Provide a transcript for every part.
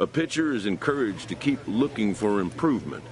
A pitcher is encouraged to keep looking for improvement.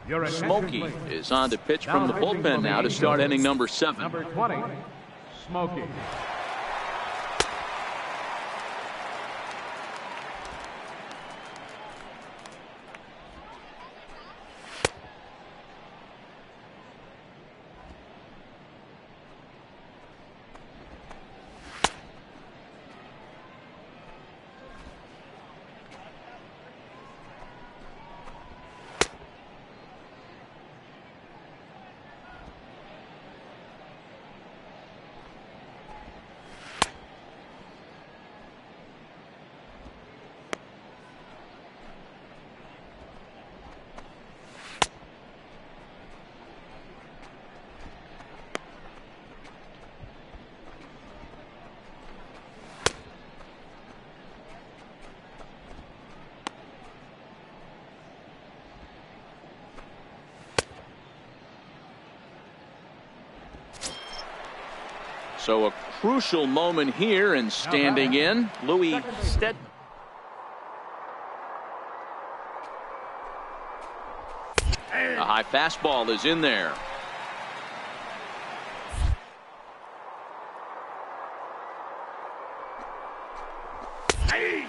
Smokey is on to pitch from the bullpen now to start inning number 7. Number 20, Smokey. So a crucial moment here, and standing in, Louis Stead. A high fastball is in there.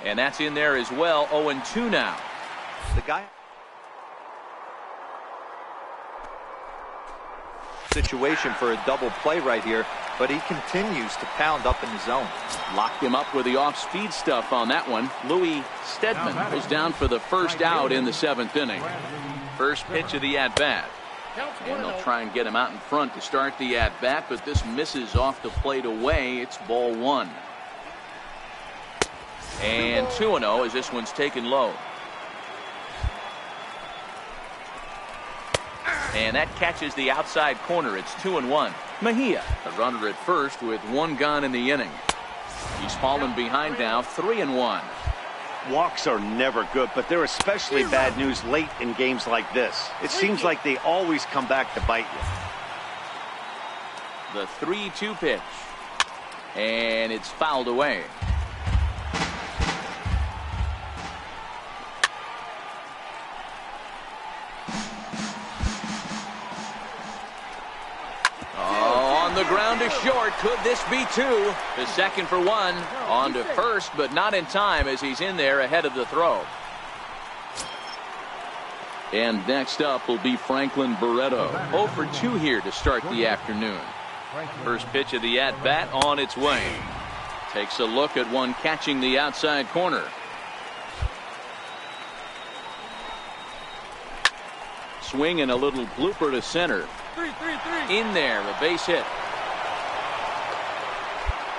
And that's in there as well. 0-2 now. The guy. Situation for a double play right here, but he continues to pound up in the zone. Locked him up with the off-speed stuff on that one. Louis Steadman goes down for the first out in the 7th inning. First pitch of the at-bat. And they'll try and get him out in front to start the at-bat, but this misses off the plate away. It's ball 1. And 2-0 as this one's taken low. And that catches the outside corner. It's 2-1. Mejia, the runner at first with 1 gone in the inning. He's fallen behind now, 3-1. Walks are never good, but they're especially bad news late in games like this. It seems like they always come back to bite you. The 3-2 pitch. And it's fouled away. The ground is short. Could this be 2? The second for 1. On to first, but not in time as he's in there ahead of the throw. And next up will be Franklin Barreto. 0 for 2 here to start the afternoon. First pitch of the at-bat on its way. Takes a look at one catching the outside corner. Swing and a little blooper to center. In there, a base hit.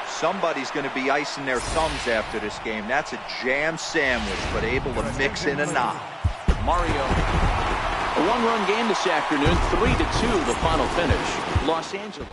Somebody's going to be icing their thumbs after this game. That's a jam sandwich, but able to mix in a knock. Mario. A 1-run game this afternoon, 3-2 the final finish. Los Angeles.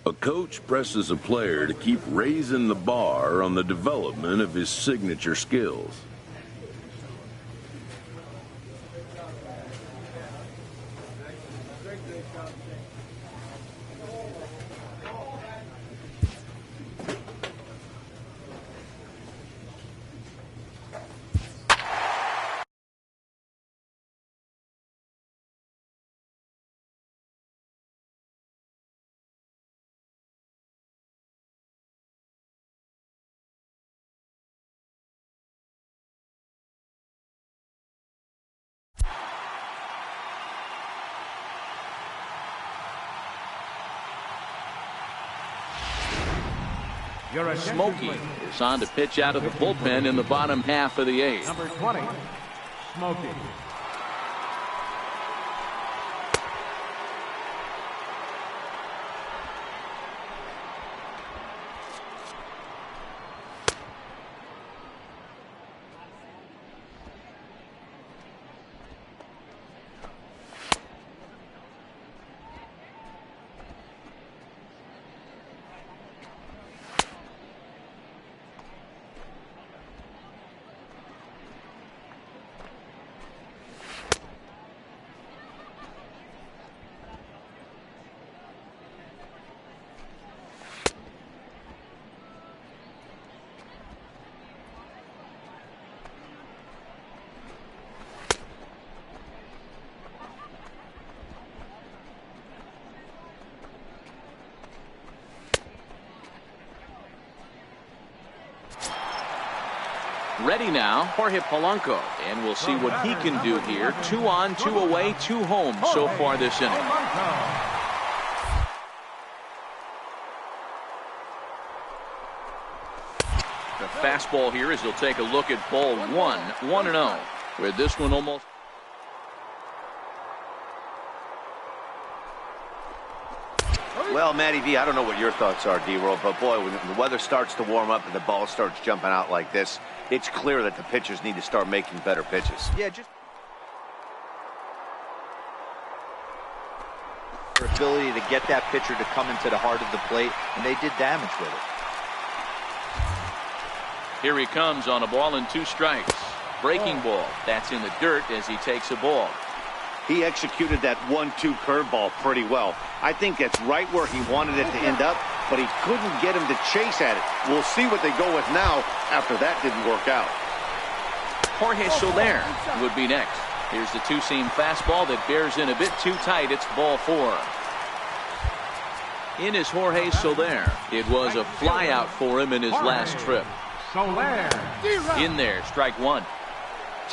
A coach presses a player to keep raising the bar on the development of his signature skills. Smokey is on to pitch out of the bullpen in the bottom half of the 8th. Number 20, Smokey. Ready now, Jorge Polanco. And we'll see what he can do here. 2 on, 2 away, 2 home so far this inning. The fastball here as he'll take a look at ball 1, 1-0. With this one almost. Well, Matty V, I don't know what your thoughts are, D-Roll, but boy, when the weather starts to warm up and the ball starts jumping out like this, it's clear that the pitchers need to start making better pitches. Yeah, just their ability to get that pitcher to come into the heart of the plate, and they did damage with it. Here he comes on a ball and 2 strikes. Breaking ball. That's in the dirt as he takes a ball. He executed that 1-2 curveball pretty well. I think that's right where he wanted it to end up, but he couldn't get him to chase at it. We'll see what they go with now after that didn't work out. Jorge Soler would be next. Here's the 2-seam fastball that bears in a bit too tight. It's ball 4. In is Jorge Soler. It was a flyout for him in his last trip. Soler. In there, strike 1.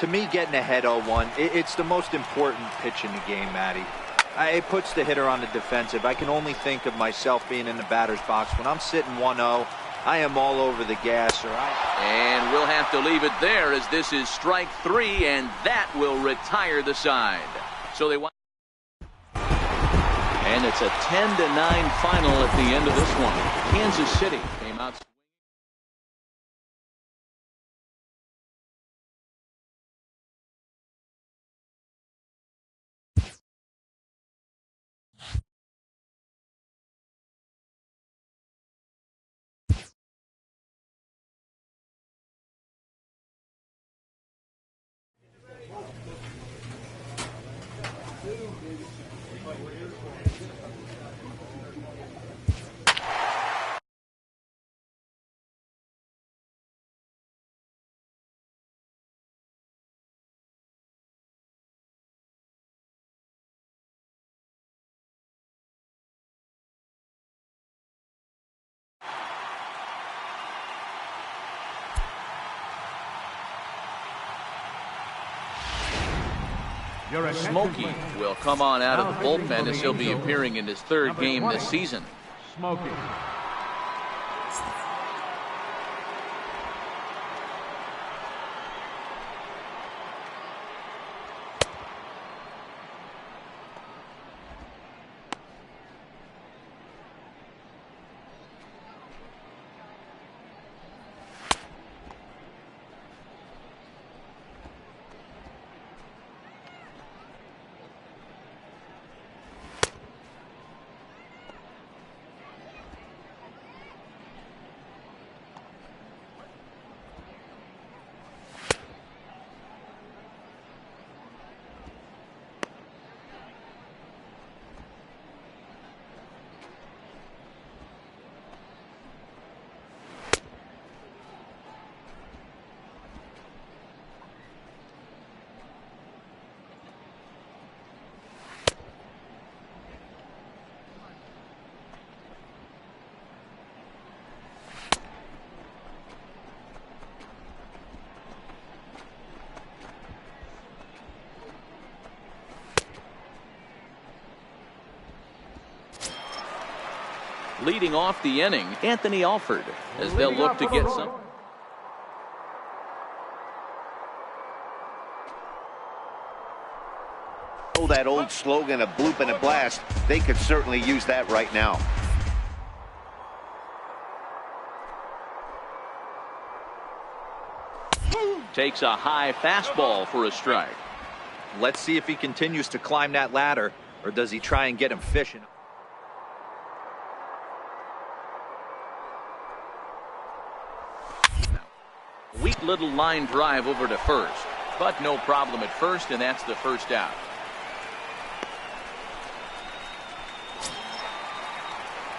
To me, getting ahead 0-1, it's the most important pitch in the game, Matty. It puts the hitter on the defensive. I can only think of myself being in the batter's box. When I'm sitting 1-0, I am all over the gas. And we'll have to leave it there as this is strike 3, and that will retire the side. So they want. And it's a 10-9 final at the end of this one. Kansas City came out. Smokey will come on out of the bullpen as he'll be appearing in his 3rd game this season. Smokey. Leading off the inning, Anthony Alford, as they'll look to get some. Oh, that old slogan, a bloop and a blast, they could certainly use that right now. Takes a high fastball for a strike. Let's see if he continues to climb that ladder, or does he try and get him fishing? Weak little line drive over to first, but no problem at first, and that's the first out.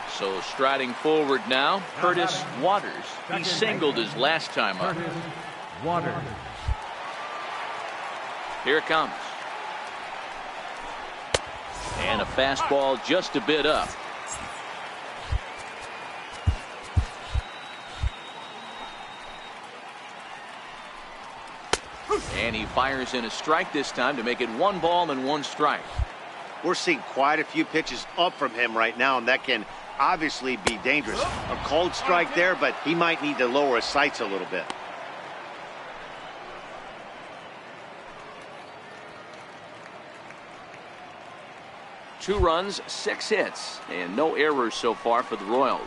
So striding forward now, Curtis Waters. He singled his last time up. Curtis Waters. Here it comes. And a fastball just a bit up. And he fires in a strike this time to make it 1 ball and 1 strike. We're seeing quite a few pitches up from him right now, and that can obviously be dangerous. A cold strike there, but he might need to lower his sights a little bit. Two runs, 6 hits, and no errors so far for the Royals.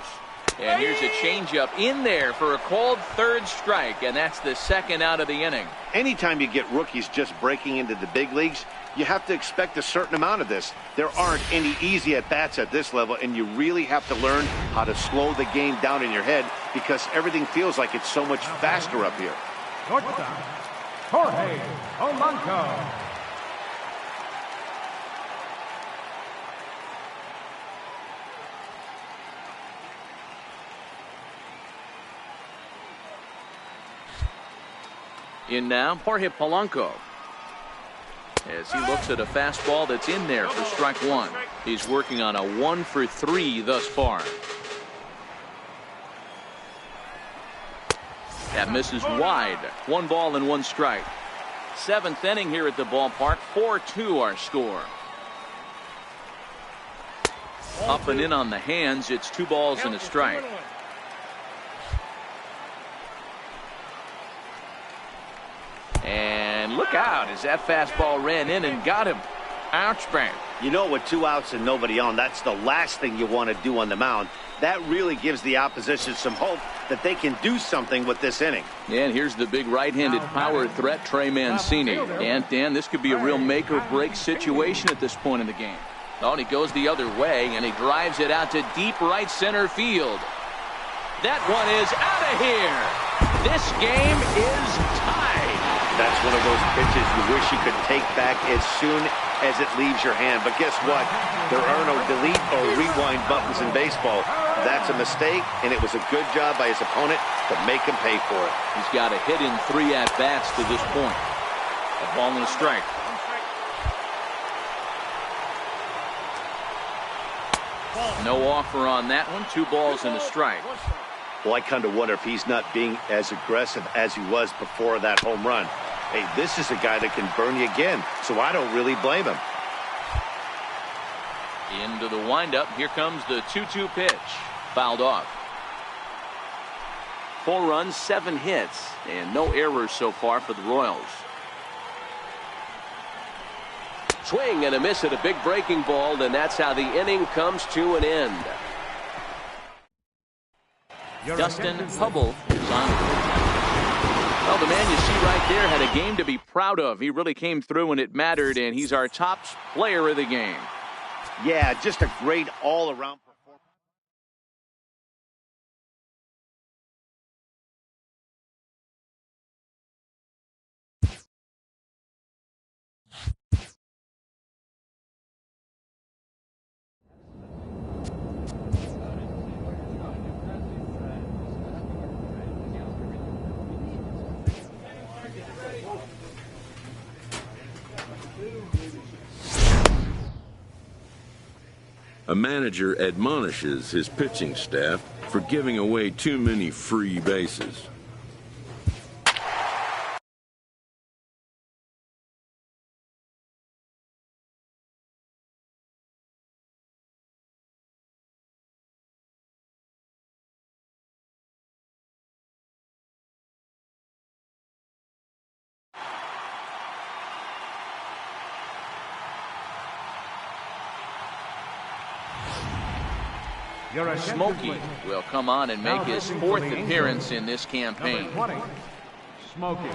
And here's a changeup in there for a called 3rd strike, and that's the 2nd out of the inning. Anytime you get rookies just breaking into the big leagues, you have to expect a certain amount of this. There aren't any easy at-bats at this level, and you really have to learn how to slow the game down in your head because everything feels like it's so much faster up here. Shortstop, Jorge Polanco. In now, Jorge Polanco. As he looks at a fastball that's in there for strike 1. He's working on a 1 for 3 thus far. That misses wide. 1 ball and 1 strike. 7th inning here at the ballpark. 4-2 our score. Up and in on the hands. It's 2 balls and a strike. And look out as that fastball ran in and got him. Ouch, bang. You know, with 2 outs and nobody on, that's the last thing you want to do on the mound. That really gives the opposition some hope that they can do something with this inning. And here's the big right-handed power threat, Trey Mancini. And Dan, this could be a real make-or-break situation at this point in the game. Oh, and he goes the other way, and he drives it out to deep right center field. That one is out of here. This game is tied. That's one of those pitches you wish you could take back as soon as it leaves your hand. But guess what? There are no delete or rewind buttons in baseball. That's a mistake, and it was a good job by his opponent to make him pay for it. He's got a hit in 3 at-bats to this point. A ball and a strike. No offer on that one. 2 balls and a strike. Well, I kind of wonder if he's not being as aggressive as he was before that home run. Hey, this is a guy that can burn you again, so I don't really blame him. Into the windup. Here comes the 2-2 pitch. Fouled off. 4 runs, 7 hits, and no errors so far for the Royals. Swing and a miss at a big breaking ball, and that's how the inning comes to an end. Dustin Hubble is on. Well, the man you see right there had a game to be proud of. He really came through when it mattered, and he's our top player of the game. Yeah, just a great all-around performance. A manager admonishes his pitching staff for giving away too many free bases. Smokey will come on and make his 4th appearance in this campaign. Number 20, Smokey.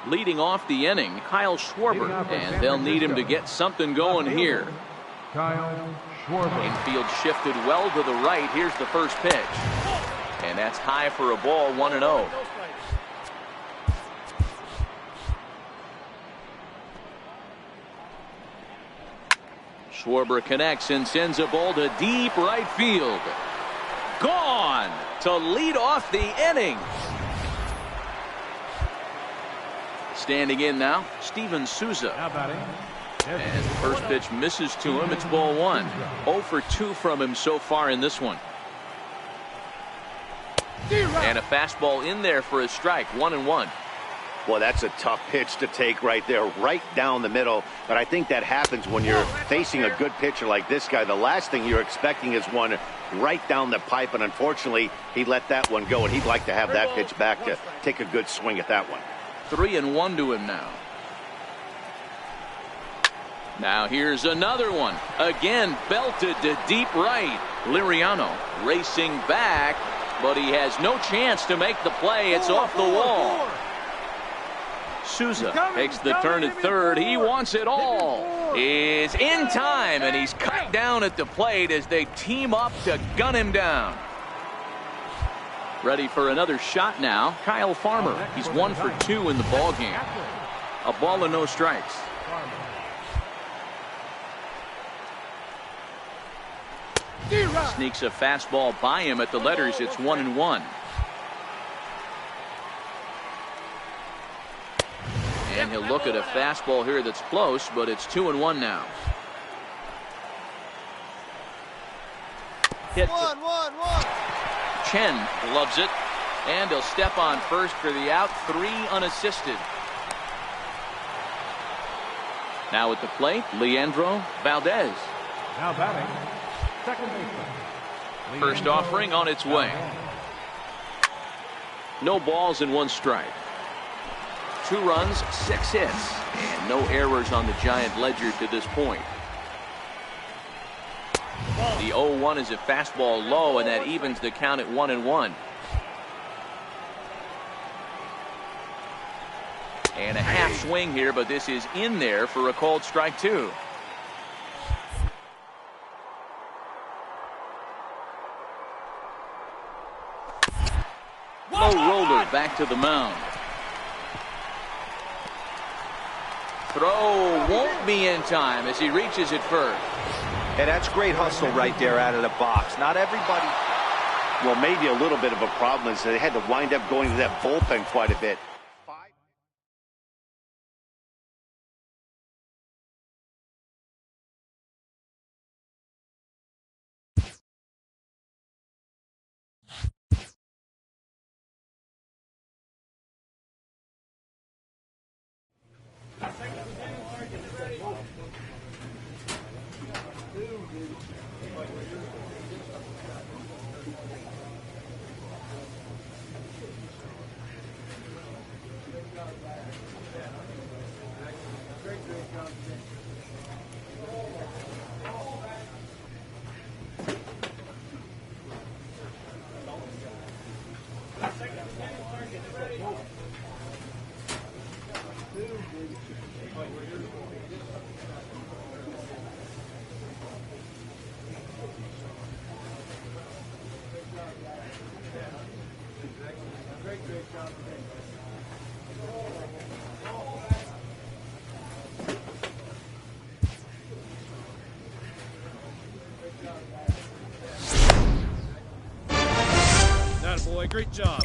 Leading off the inning, Kyle Schwarber, and they'll need him to get something going here. Kyle Schwarber. Infield shifted well to the right. Here's the first pitch. And that's high for a ball, 1-0. Schwarber connects and sends a ball to deep right field. Gone to lead off the inning. Standing in now, Steven Souza. Now batting. And the first pitch misses to him. It's ball 1. 0 for 2 from him so far in this one. And a fastball in there for a strike. 1-1. Well, that's a tough pitch to take right there, right down the middle. But I think that happens when you're facing a good pitcher like this guy. The last thing you're expecting is one right down the pipe, and unfortunately, he let that one go, and he'd like to have that pitch back to take a good swing at that one. 3-1 to him now. Now here's another one. Again, belted to deep right. Liriano racing back, but he has no chance to make the play. It's off the wall. Souza takes the turn at third. He wants it all. Is in time, and he's cut down at the plate as they team up to gun him down. Ready for another shot now, Kyle Farmer. He's 1 for 2 in the ballgame. A ball and no strikes. Sneaks a fastball by him at the letters. It's 1-1. And he'll look at a fastball here that's close, but it's 2-1 now. Hit. Chen loves it, and he'll step on first for the out. 3 unassisted. Now at the plate, Leandro Valdez. Now batting. Second baseman. First offering on its way. No balls and 1 strike. 2 runs, 6 hits, and no errors on the Giant ledger to this point. The 0-1 is a fastball low, and that evens the count at 1-1. And a half swing here, but this is in there for a called strike 2. Low roller back to the mound. Throw won't be in time as he reaches it first. And that's great hustle right there out of the box. Not everybody. Well, maybe a little bit of a problem is they had to wind up going to that bullpen quite a bit. Boy, great job.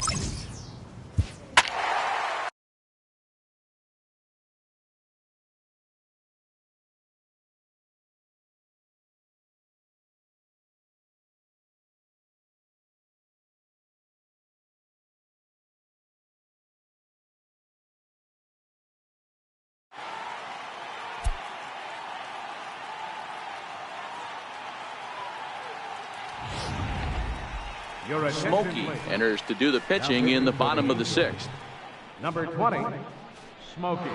Smokey enters to do the pitching in the bottom of the 6th. Number 20, Smokey.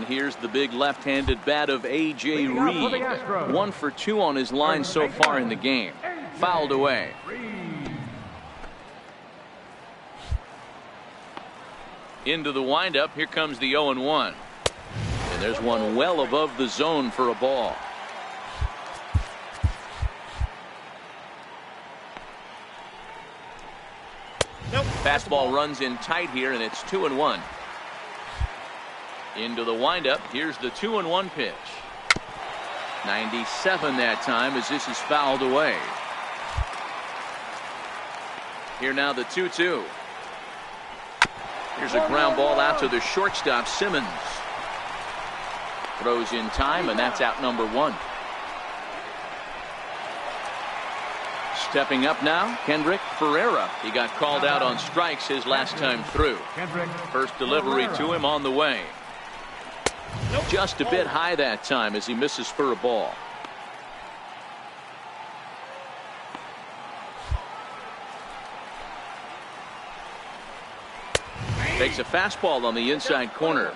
And here's the big left-handed bat of A.J. Reed. 1 for 2 on his line so far in the game. Fouled away. Into the windup. Here comes the 0-1. And there's one well above the zone for a ball. Fastball runs in tight here, and it's 2-1. Into the windup. Here's the 2-1 pitch. 97 that time as this is fouled away. Here now the 2-2. Here's a ground ball out to the shortstop, Simmons. Throws in time, and that's out number 1. Stepping up now, Kendrick Ferreira. He got called out on strikes his last time through. First delivery to him on the way. Just a bit high that time as he misses for a ball. Takes a fastball on the inside corner.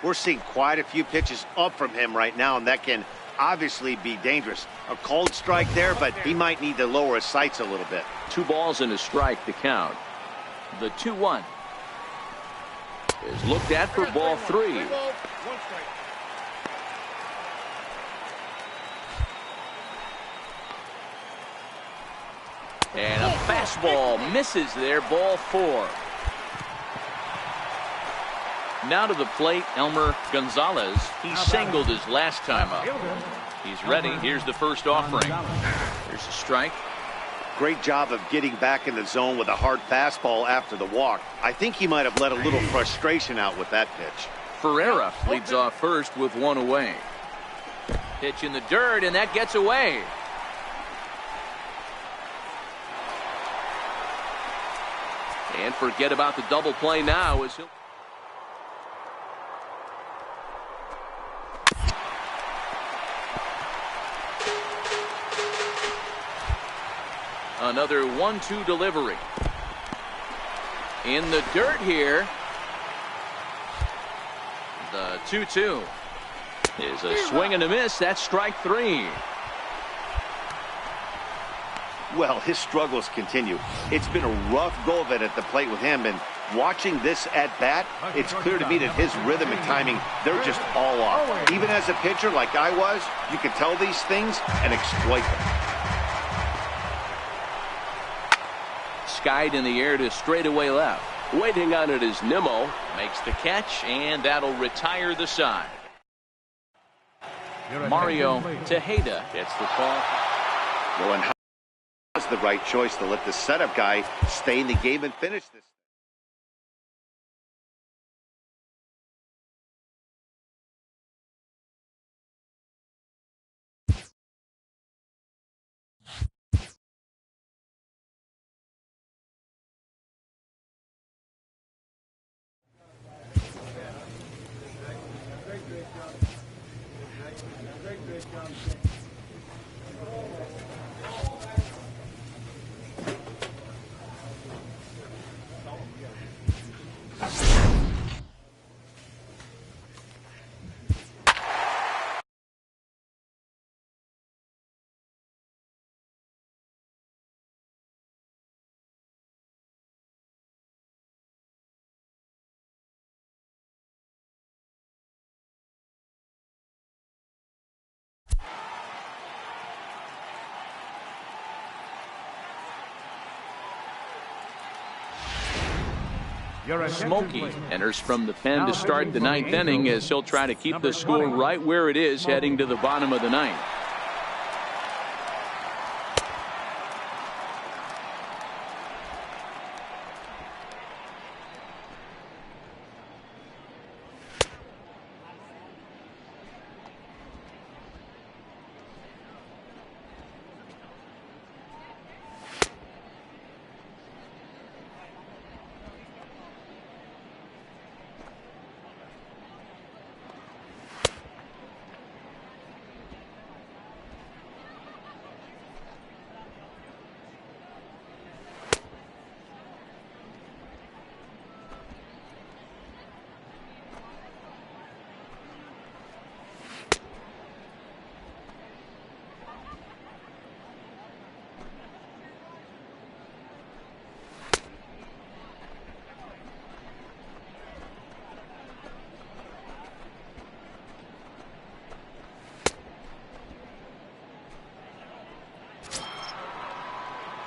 We're seeing quite a few pitches up from him right now, and that can obviously be dangerous. A cold strike there, but he might need to lower his sights a little bit. 2 balls and a strike to count. The 2-1 is looked at for ball 3. And a fastball misses there, ball 4. Now to the plate, Elmer Gonzalez. He singled his last time up. He's ready. Here's the first offering. Here's a strike. Great job of getting back in the zone with a hard fastball after the walk. I think he might have let a little frustration out with that pitch. Ferreira leads off first with 1 away. Pitch in the dirt, and that gets away. And forget about the double play now as he'll... Another 1-2 delivery. In the dirt here. The 2-2 is a swing and a miss. That's strike 3. Well, his struggles continue. It's been a rough go of it at the plate with him, and watching this at bat, it's clear to me that his rhythm and timing, they're just all off. Even as a pitcher like I was, you can tell these things and exploit them. Skied in the air to straightaway left. Waiting on it is Nimmo. Makes the catch, and that'll retire the side. Mario Tejeda gets the call. Well, and how was the right choice to let the setup guy stay in the game and finish this? Smokey enters from the pen to start the 9th inning as he'll try to keep the score right where it is heading to the bottom of the 9th.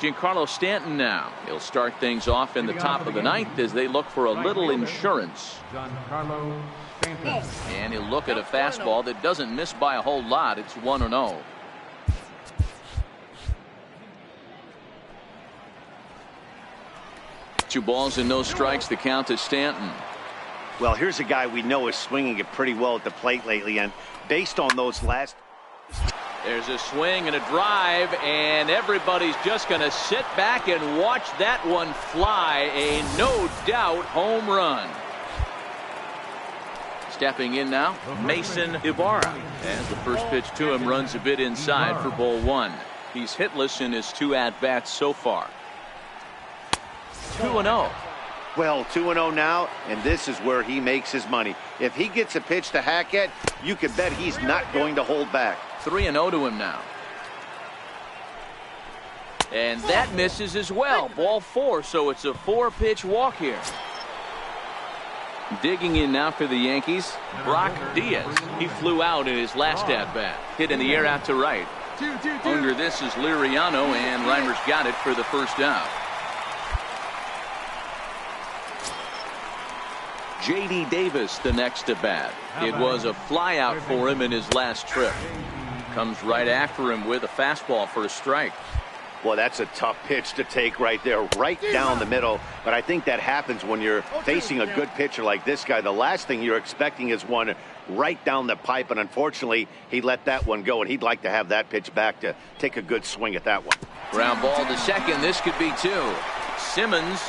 Giancarlo Stanton now. He'll start things off in the top of the ninth as they look for a little insurance. Giancarlo Stanton. And he'll look at a fastball that doesn't miss by a whole lot. It's 1-0. Two balls and no strikes. The count to Stanton. Well, here's a guy we know is swinging it pretty well at the plate lately, and based on those last... There's a swing and a drive, and everybody's just going to sit back and watch that one fly. A no-doubt home run. Stepping in now, Mason Ibarra. As the first pitch to him runs a bit inside for ball one. He's hitless in his 2 at-bats so far. 2-0. Well, 2-0 now, and this is where he makes his money. If he gets a pitch to hack at, you can bet he's not going to hold back. 3-0 to him now. And that misses as well. Ball 4, so it's a 4-pitch walk here. Digging in now for the Yankees, Brock Diaz. He flew out in his last at-bat. Hit in the air out to right. Under this is Liriano, and Reimer's got it for the first out. J.D. Davis the next to bat. It was a flyout for him in his last trip. Comes right after him with a fastball for a strike. Well, that's a tough pitch to take right there, right down the middle. But I think that happens when you're facing a good pitcher like this guy. The last thing you're expecting is one right down the pipe, and unfortunately, he let that one go, and he'd like to have that pitch back to take a good swing at that one. Ground ball to second. This could be 2. Simmons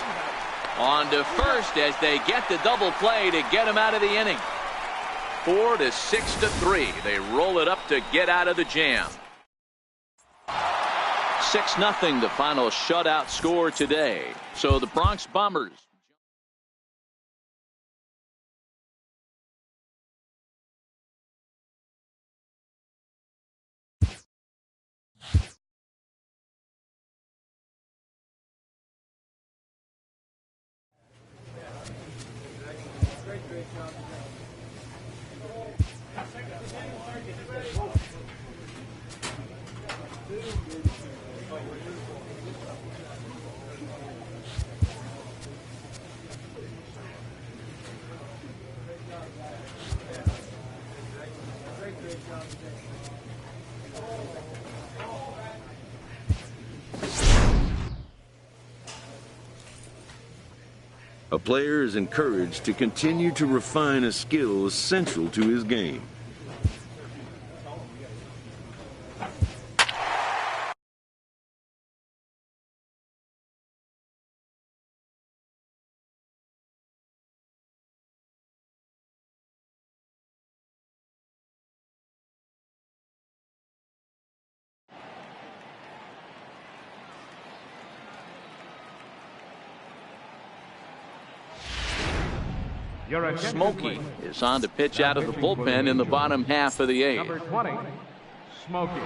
on to first as they get the double play to get him out of the inning. 4-6-3. They roll it up to get out of the jam. 6-0 the final shutout score today. So the Bronx Bombers A player is encouraged to continue to refine a skill essential to his game. Smokey is on to pitch out of the bullpen in the bottom half of the 8th. Number 20, Smokey.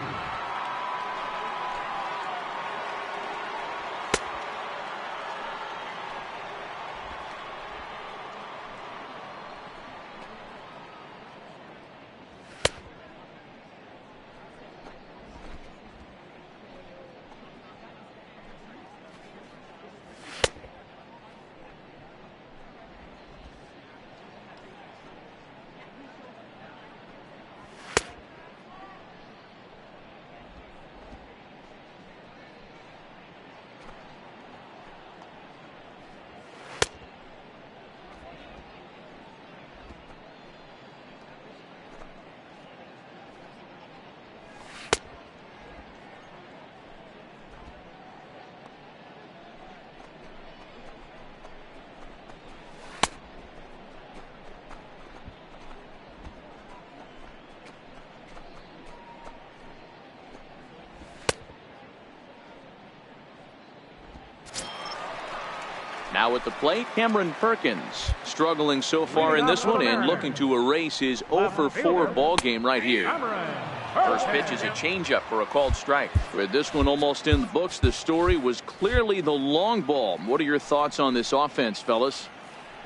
Now at the plate, Cameron Perkins struggling so far in this one and looking to erase his 0-for-4 ball game right here. First pitch is a changeup for a called strike. With this one almost in the books, the story was clearly the long ball. What are your thoughts on this offense, fellas?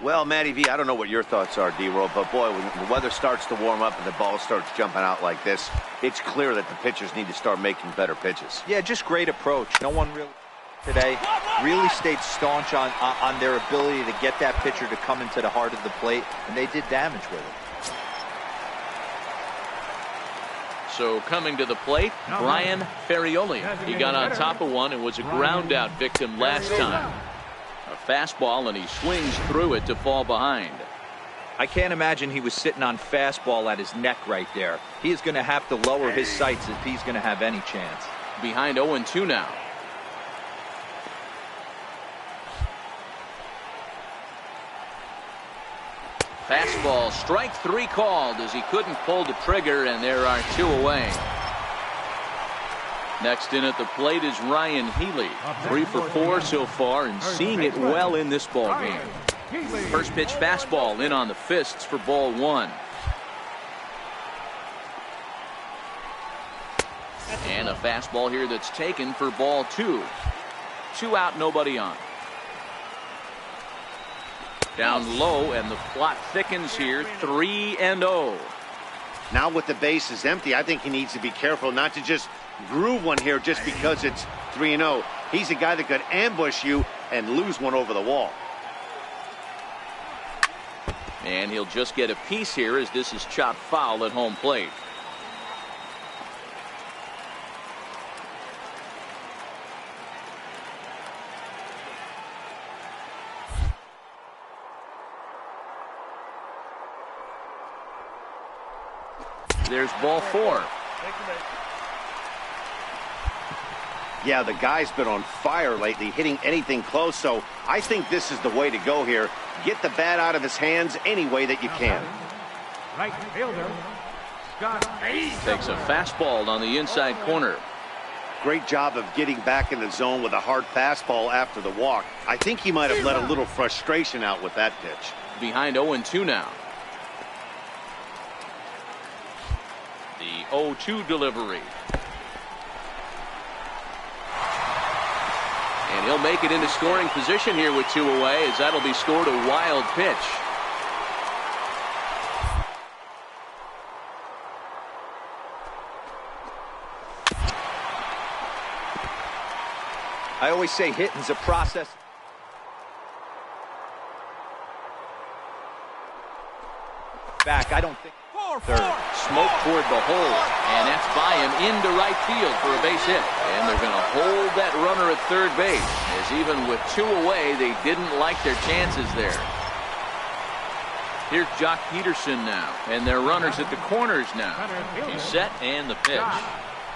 Well, Matty V, I don't know what your thoughts are, D-Roll, but boy, when the weather starts to warm up and the ball starts jumping out like this, it's clear that the pitchers need to start making better pitches. Yeah, just great approach. No one really... today really stayed staunch on their ability to get that pitcher to come into the heart of the plate, and they did damage with it. So coming to the plate, Brian Ferrioli. He got on top of one and was a ground out victim last time. A fastball, and he swings through it to fall behind. I can't imagine he was sitting on fastball at his neck right there. He is going to have to lower his sights if he's going to have any chance. Behind 0-2 now. Fastball, strike three called as he couldn't pull the trigger, and there are 2 away. Next in at the plate is Ryan Healy. 3 for 4 so far, and seeing it well in this ball game. First pitch fastball in on the fists for ball 1. And a fastball here that's taken for ball 2. 2 out, nobody on. Down low, and the plot thickens here. 3-0. Now with the bases empty, I think he needs to be careful not to just groove one here just because it's 3-0. He's a guy that could ambush you and lose one over the wall. And he'll just get a piece here as this is chopped foul at home plate. There's ball 4. Yeah, the guy's been on fire lately, hitting anything close, so I think this is the way to go here. Get the bat out of his hands any way that you can. Right fielder, Scott. Takes a fastball on the inside corner. Great job of getting back in the zone with a hard fastball after the walk. I think he might have let a little frustration out with that pitch. Behind 0-2 now. The 0-2 delivery. And he'll make it into scoring position here with 2 away, as that'll be scored a wild pitch. I always say hitting's a process. Back, I don't think. Third. Smoke toward the hole, and that's by him into right field for a base hit. And they're going to hold that runner at third base, as even with 2 away, they didn't like their chances there. Here's Jock Peterson now, and their runners at the corners now. He's set, and the pitch.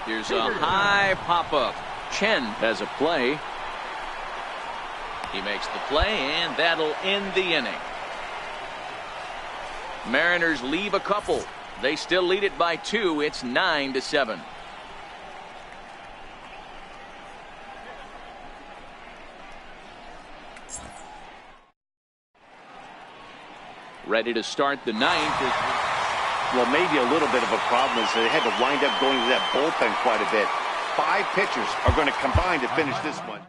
Here's a high pop-up. Chen has a play. He makes the play, and that'll end the inning. Mariners leave a couple. They still lead it by 2. It's 9-7. Ready to start the 9th. Well, maybe a little bit of a problem is they had to wind up going to that bullpen quite a bit. 5 pitchers are going to combine to finish this one.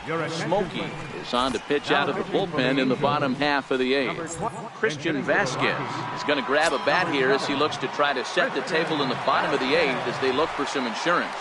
Smokey is on to pitch out of the bullpen in the bottom half of the 8th. Christian Vasquez is going to grab a bat here as he looks to try to set the table in the bottom of the 8th as they look for some insurance.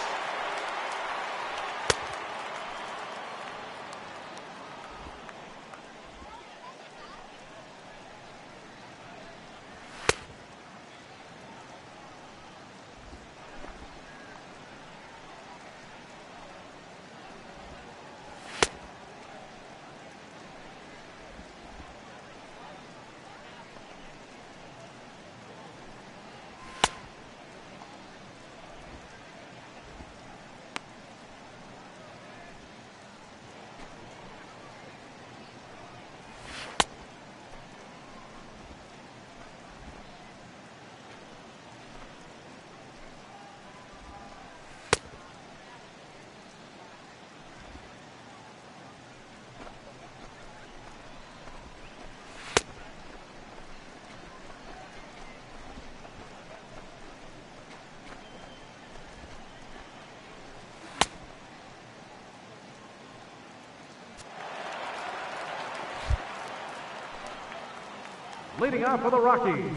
Leading off for the Rockies.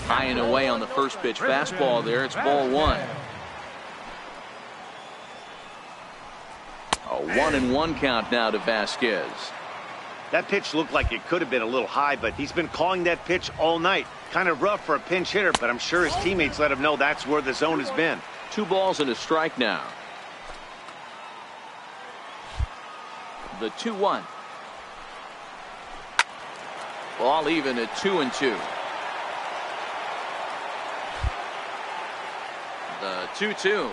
High and away on the first pitch fastball there. It's ball 1. A 1-1 count now to Vasquez. That pitch looked like it could have been a little high, but he's been calling that pitch all night. Kind of rough for a pinch hitter, but I'm sure his teammates let him know that's where the zone has been. 2 balls and a strike now. The 2-1. Ball even at 2-2. The 2-2.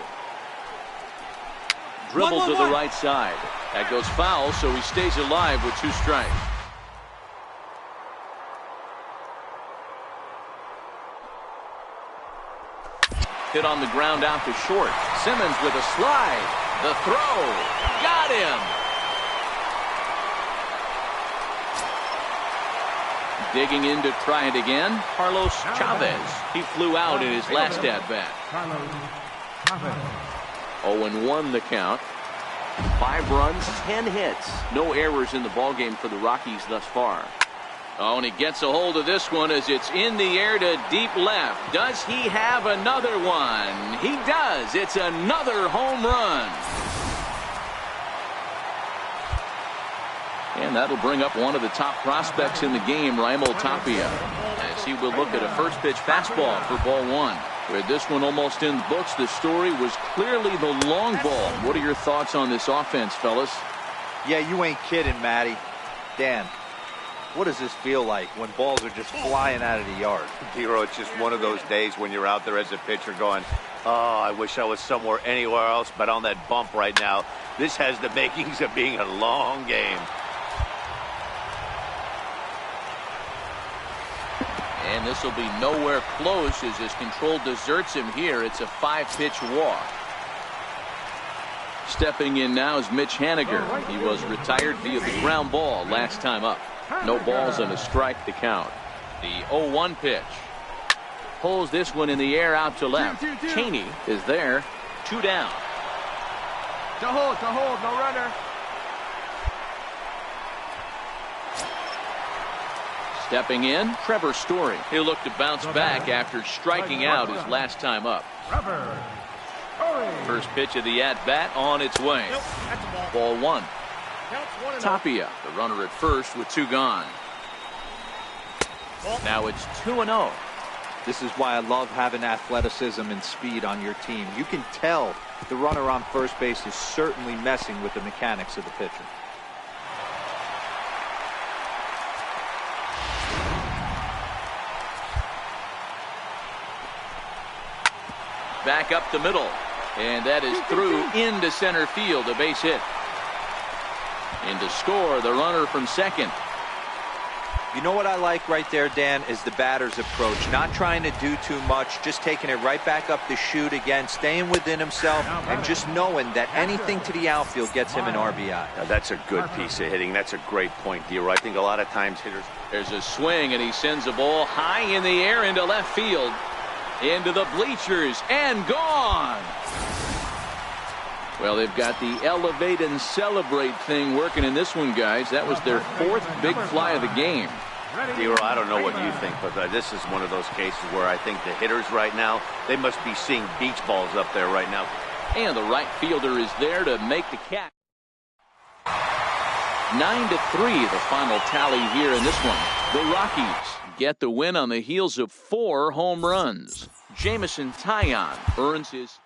Dribble to the right side. That goes foul, so he stays alive with 2 strikes. Hit on the ground out to short. Simmons with a slide. The throw. Got him. Digging in to try it again, Carlos Chavez. He flew out in his last at-bat. 0-1 the count. 5 runs, 10 hits. No errors in the ballgame for the Rockies thus far. Oh, and he gets a hold of this one as it's in the air to deep left. Does he have another one? He does. It's another home run. And that'll bring up one of the top prospects in the game, Raimel Tapia, as he will look at a first pitch fastball for ball 1. With this one almost in the books, the story was clearly the long ball. What are your thoughts on this offense, fellas? Yeah, you ain't kidding, Matty. Dan, what does this feel like when balls are just flying out of the yard? Hero, it's just one of those days when you're out there as a pitcher going, oh, I wish I was somewhere anywhere else but on that bump right now. This has the makings of being a long game. And this will be nowhere close as his control deserts him here. It's a 5-pitch walk. Stepping in now is Mitch Haniger. He was retired via the ground ball last time up. No balls and a strike to count. The 0-1 pitch. Pulls this one in the air out to left. Cheney is there. 2 down. To hold, no runner. Stepping in, Trevor Story. He'll look to bounce back after striking out his last time up. First pitch of the at-bat on its way. Ball 1. Tapia, the runner at first with 2 gone. Now it's 2-0. This is why I love having athleticism and speed on your team. You can tell the runner on first base is certainly messing with the mechanics of the pitcher. Back up the middle. And that is through into center field, a base hit. And to score, the runner from second. You know what I like right there, Dan, is the batter's approach. Not trying to do too much, just taking it right back up the chute again, staying within himself, and just knowing that anything to the outfield gets him an RBI. Now, that's a good piece of hitting. That's a great point, Dero. I think a lot of times hitters... There's a swing, and he sends a ball high in the air into left field. Into the bleachers and gone. Well, they've got the elevate and celebrate thing working in this one, guys. That was their 4th big fly of the game. Hero, I don't know what you think, but this is one of those cases where I think the hitters right now, they must be seeing beach balls up there right now. And the right fielder is there to make the catch. 9-3, the final tally here in this one. The Rockies get the win on the heels of 4 home runs. Jamison Taillon earns his 6th.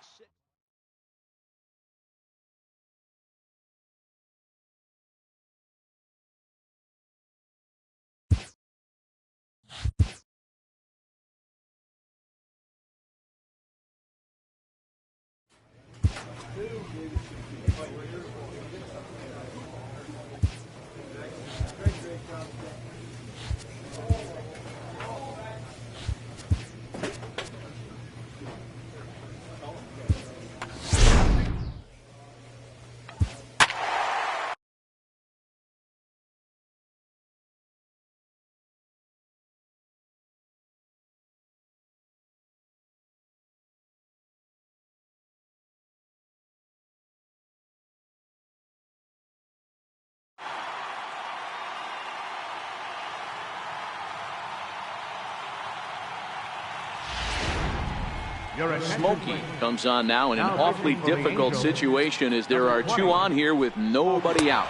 Smokey comes on now in an awfully difficult situation as there are 2 on here with nobody out.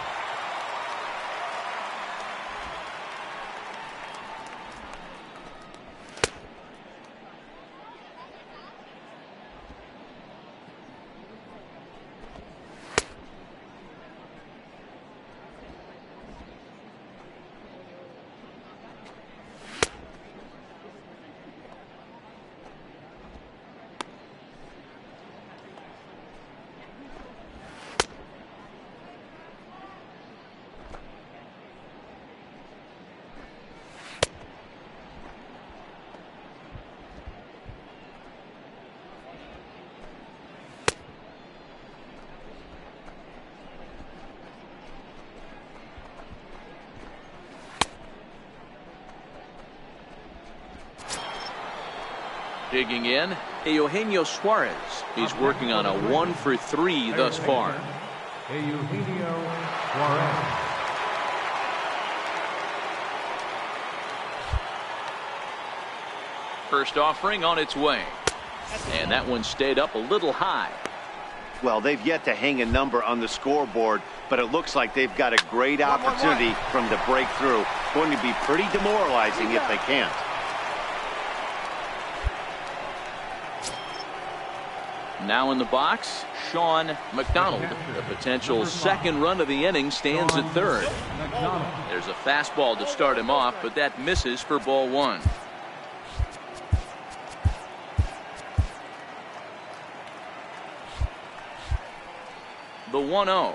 Digging in, Eugenio Suarez. He's working on a 1-for-3 thus far. Eugenio Suarez. First offering on its way. And that one stayed up a little high. Well, they've yet to hang a number on the scoreboard, but it looks like they've got a great opportunity from the breakthrough. Going to be pretty demoralizing if they can't. Now in the box, Sean McDonald. The potential 2nd run of the inning stands at 3rd. There's a fastball to start him off, but that misses for ball 1. The 1-0.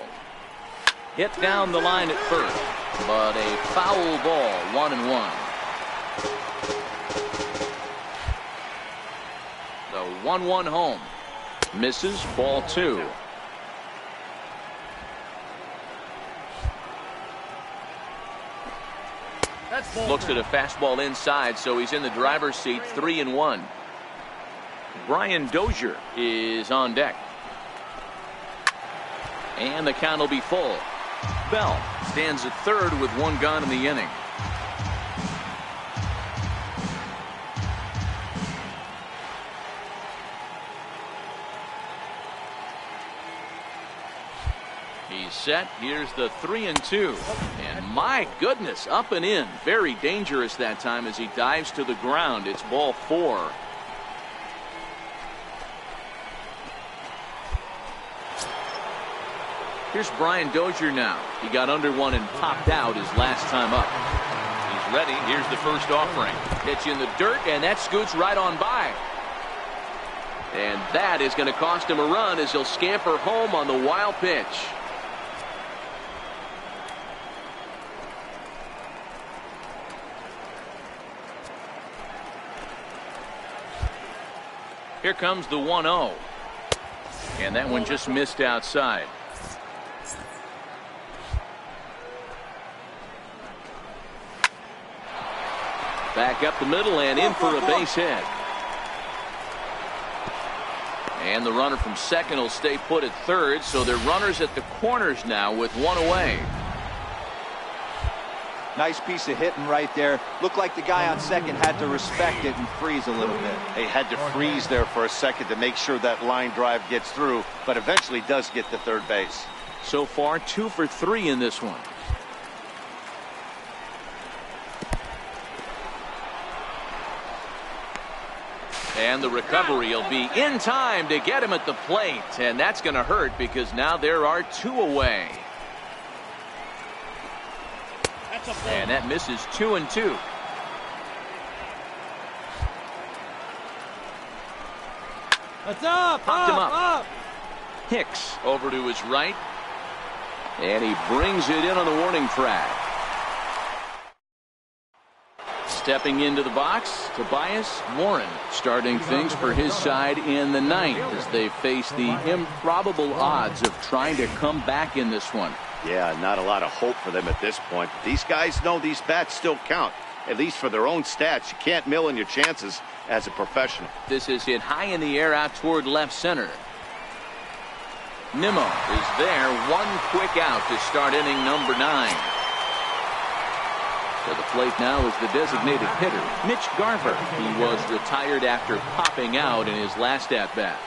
Hit down the line at first, but a foul ball, 1-1. The 1-1 home. Misses, ball 2. Looks at a fastball inside, so he's in the driver's seat, 3-1. Brian Dozier is on deck. And the count will be full. Bell stands at 3rd with 1 gone in the inning. He's set. Here's the 3-2. And my goodness, up and in. Very dangerous that time as he dives to the ground. It's ball 4. Here's Brian Dozier now. He got under one and popped out his last time up. He's ready. Here's the first offering. Pitch in the dirt, and that scoots right on by. And that is going to cost him a run as he'll scamper home on the wild pitch. Here comes the 1-0. And that one just missed outside. Back up the middle and in for a base hit. And the runner from second will stay put at third, so they're runners at the corners now with one away. Nice piece of hitting right there. Looked like the guy on second had to respect it and freeze a little bit. He had to freeze there for a second to make sure that line drive gets through, but eventually does get to third base. So far, 2 for 3 in this one. And the recovery will be in time to get him at the plate. And that's going to hurt because now there are 2 away. And that misses 2-2. That's up. Popped him up. Hicks over to his right. And he brings it in on the warning track. Stepping into the box, Tobias Warren starting things for his side in the ninth as they face the improbable odds of trying to come back in this one. Yeah, not a lot of hope for them at this point. These guys know these bats still count, at least for their own stats. You can't mill in your chances as a professional. This is hit high in the air out toward left center. Nimmo is there, one quick out to start inning number 9. To the plate now is the designated hitter, Mitch Garver. He was retired after popping out in his last at-bat.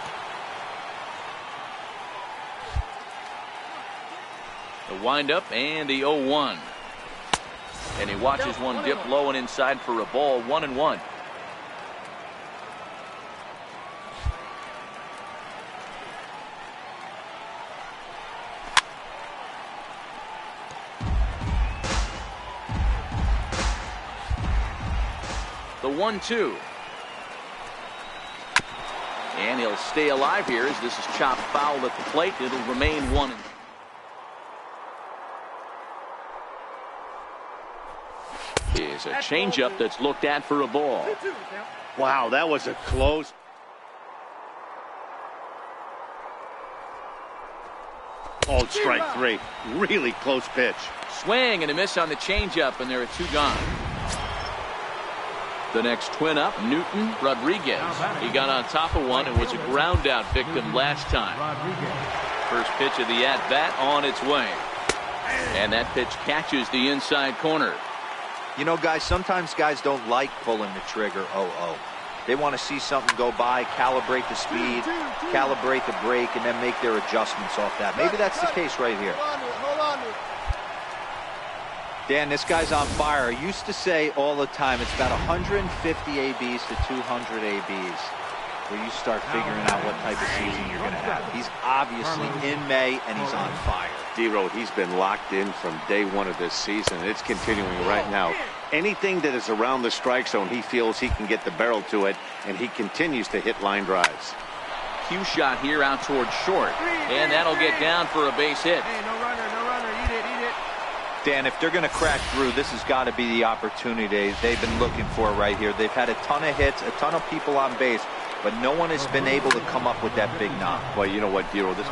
The windup and the 0-1. And he watches one dip low and inside for a ball, 1-1. The 1-2. And he'll stay alive here as this is chopped foul at the plate. It'll remain 1. Is a changeup that's looked at for a ball. Wow, that was a close. Oh, strike 3. Really close pitch. Swing and a miss on the changeup, and there are 2 gone. The next twin up, Newton Rodriguez. He got on top of one and was a ground out victim last time. First pitch of the at-bat on its way. And that pitch catches the inside corner. You know, guys, sometimes guys don't like pulling the trigger 0-0. They want to see something go by, calibrate the speed, calibrate the brake, and then make their adjustments off that. Maybe that's the case right here. Dan, this guy's on fire. I used to say all the time, it's about 150 ABs to 200 ABs where you start figuring out what type of season you're going to have. He's obviously in May, and he's on fire. D-Road, he's been locked in from day 1 of this season. It's continuing right now. Anything that is around the strike zone, he feels he can get the barrel to it, and he continues to hit line drives. Cue shot here out toward short, and that'll get down for a base hit. Hey, no runner, eat it. Dan, if they're going to crack through, this has got to be the opportunity they've been looking for right here. They've had a ton of hits, a ton of people on base, but no one has been able to come up with that big knock. Well, you know what, Dero, this.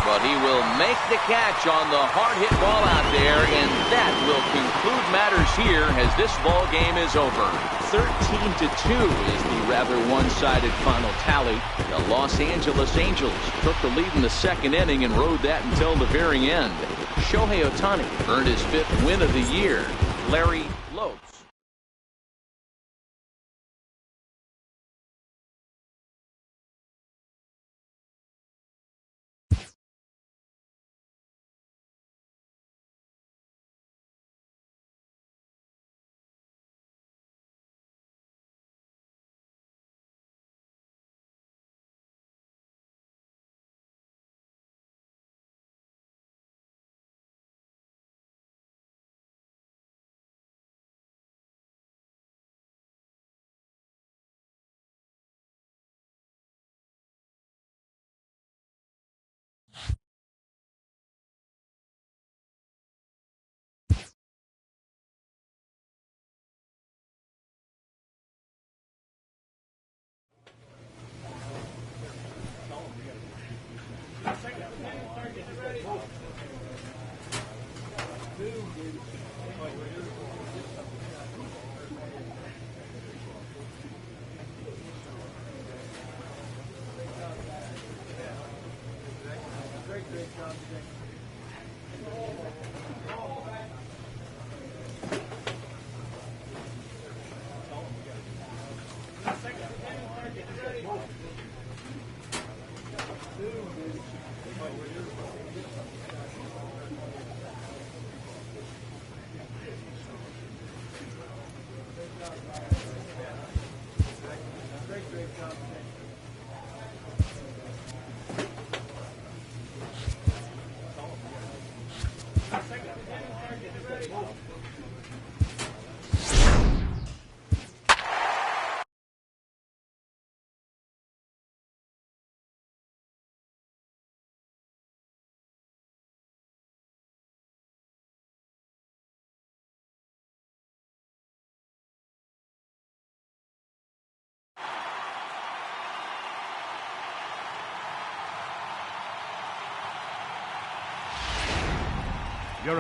But he will make the catch on the hard hit ball out there, and that will conclude matters here as this ball game is over. 13-2 is the rather one-sided final tally. The Los Angeles Angels took the lead in the second inning and rode that until the very end. Shohei Ohtani earned his 5th win of the year. Larry Lopes.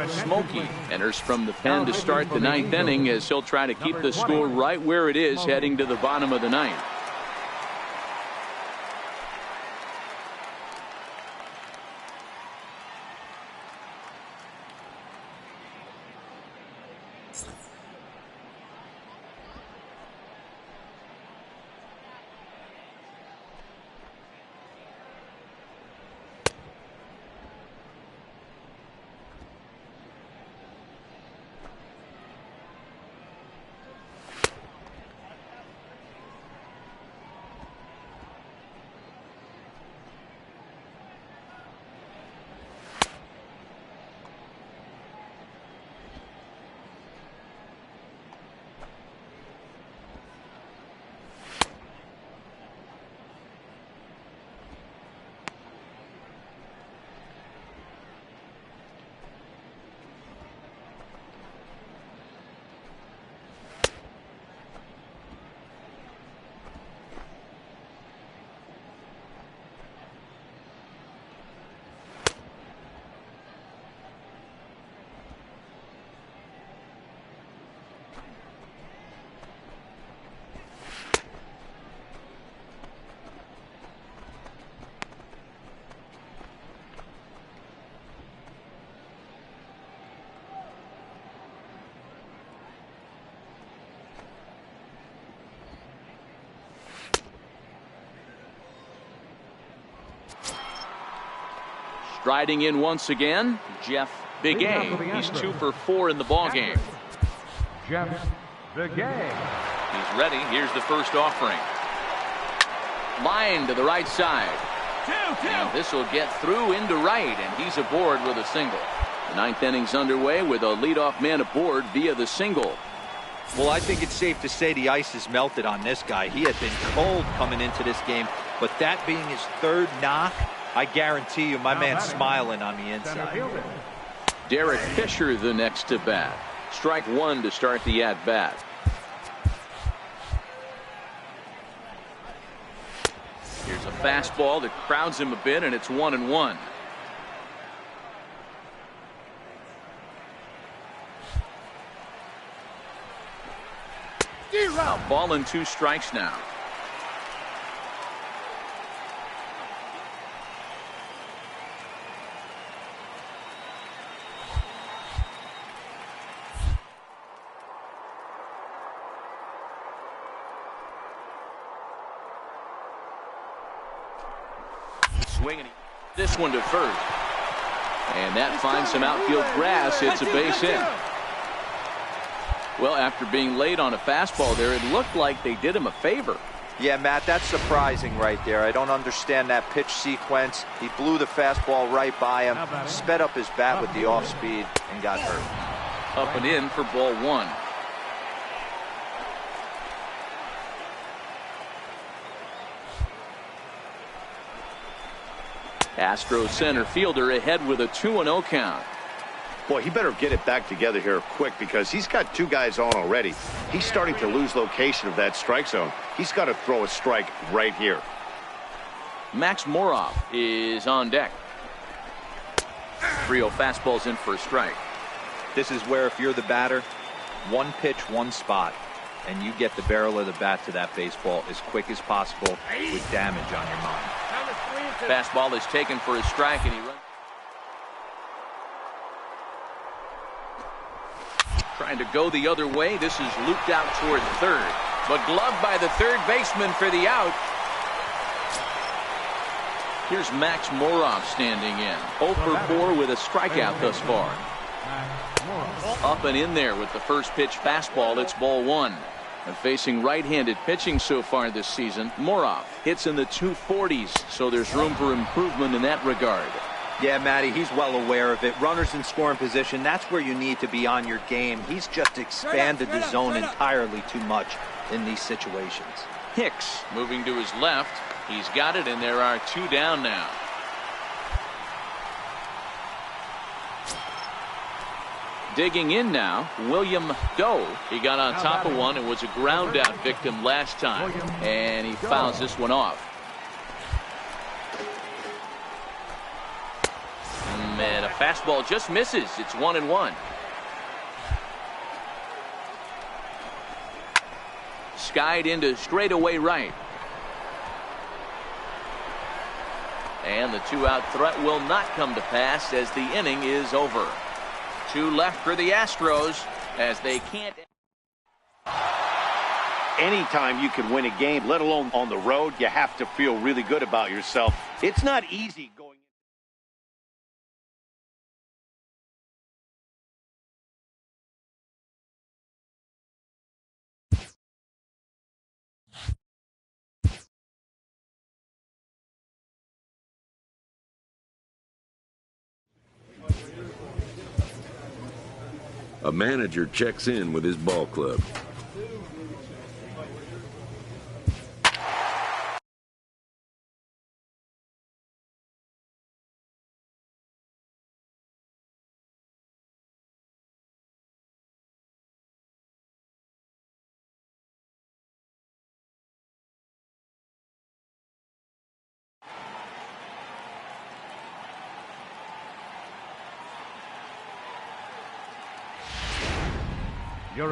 Smokey enters from the pen to start the ninth inning as he'll try to keep the score right where it is heading to the bottom of the ninth. Striding in once again, Jeff Big A. He's 2 for 4 in the ballgame. Jeff Big A. He's ready. Here's the first offering. Line to the right side. And this will get through into right, and he's aboard with a single. The ninth inning's underway with a leadoff man aboard via the single. Well, I think it's safe to say the ice is melted on this guy. He had been cold coming into this game, but that being his third knock, I guarantee you my man's smiling on the inside. Derek Fisher the next to bat. Strike one to start the at-bat. Here's a fastball that crowds him a bit, and it's 1-1. Ball and 2 strikes now. Swinging this one to first, and that finds some outfield grass. It's a base hit. Well, after being late on a fastball there, it looked like they did him a favor. Yeah, Matt, that's surprising right there. I don't understand that pitch sequence. He blew the fastball right by him, sped up his bat with the off speed, and got hurt. Up and in for ball 1. Astros center fielder ahead with a 2-0 count. Boy, he better get it back together here quick because he's got 2 guys on already. He's starting to lose location of that strike zone. He's got to throw a strike right here. Max Moroff is on deck. 3-0 fastball's in for a strike. This is where if you're the batter, one pitch, one spot, and you get the barrel of the bat to that baseball as quick as possible with damage on your mind. Fastball is taken for a strike, and he runs. Trying to go the other way. This is looped out toward third, but gloved by the third baseman for the out. Here's Max Moroff standing in. 0 for 4 with a strikeout thus far. Up and in there with the first pitch fastball. It's ball 1. And facing right-handed pitching so far this season, Moroff hits in the 240s, so there's room for improvement in that regard. Yeah, Matty, he's well aware of it. Runners in scoring position, that's where you need to be on your game. He's just expanded the zone entirely too much in these situations. Hicks moving to his left. He's got it, and there are 2 down now. Digging in now, William Doe. He got on top of one and was a ground out victim last time, and he fouls this one off. And a fastball just misses. It's 1-1. Skied into straightaway right. And the 2-out threat will not come to pass as the inning is over. 2 left for the Astros as they can't. Anytime you can win a game, let alone on the road, you have to feel really good about yourself. It's not easy going. A manager checks in with his ball club.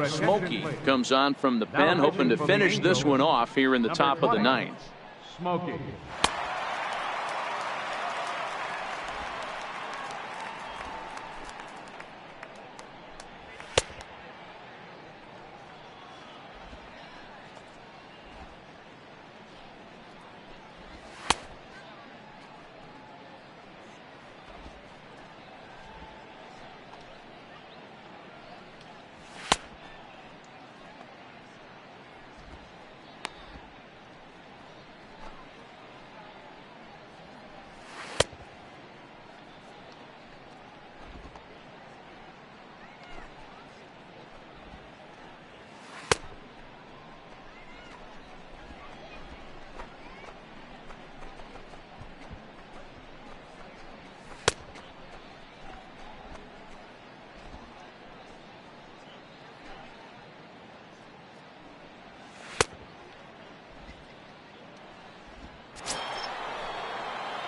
Smokey comes on from the pen, hoping to finish this one off here in the top of the 9th. Smokey.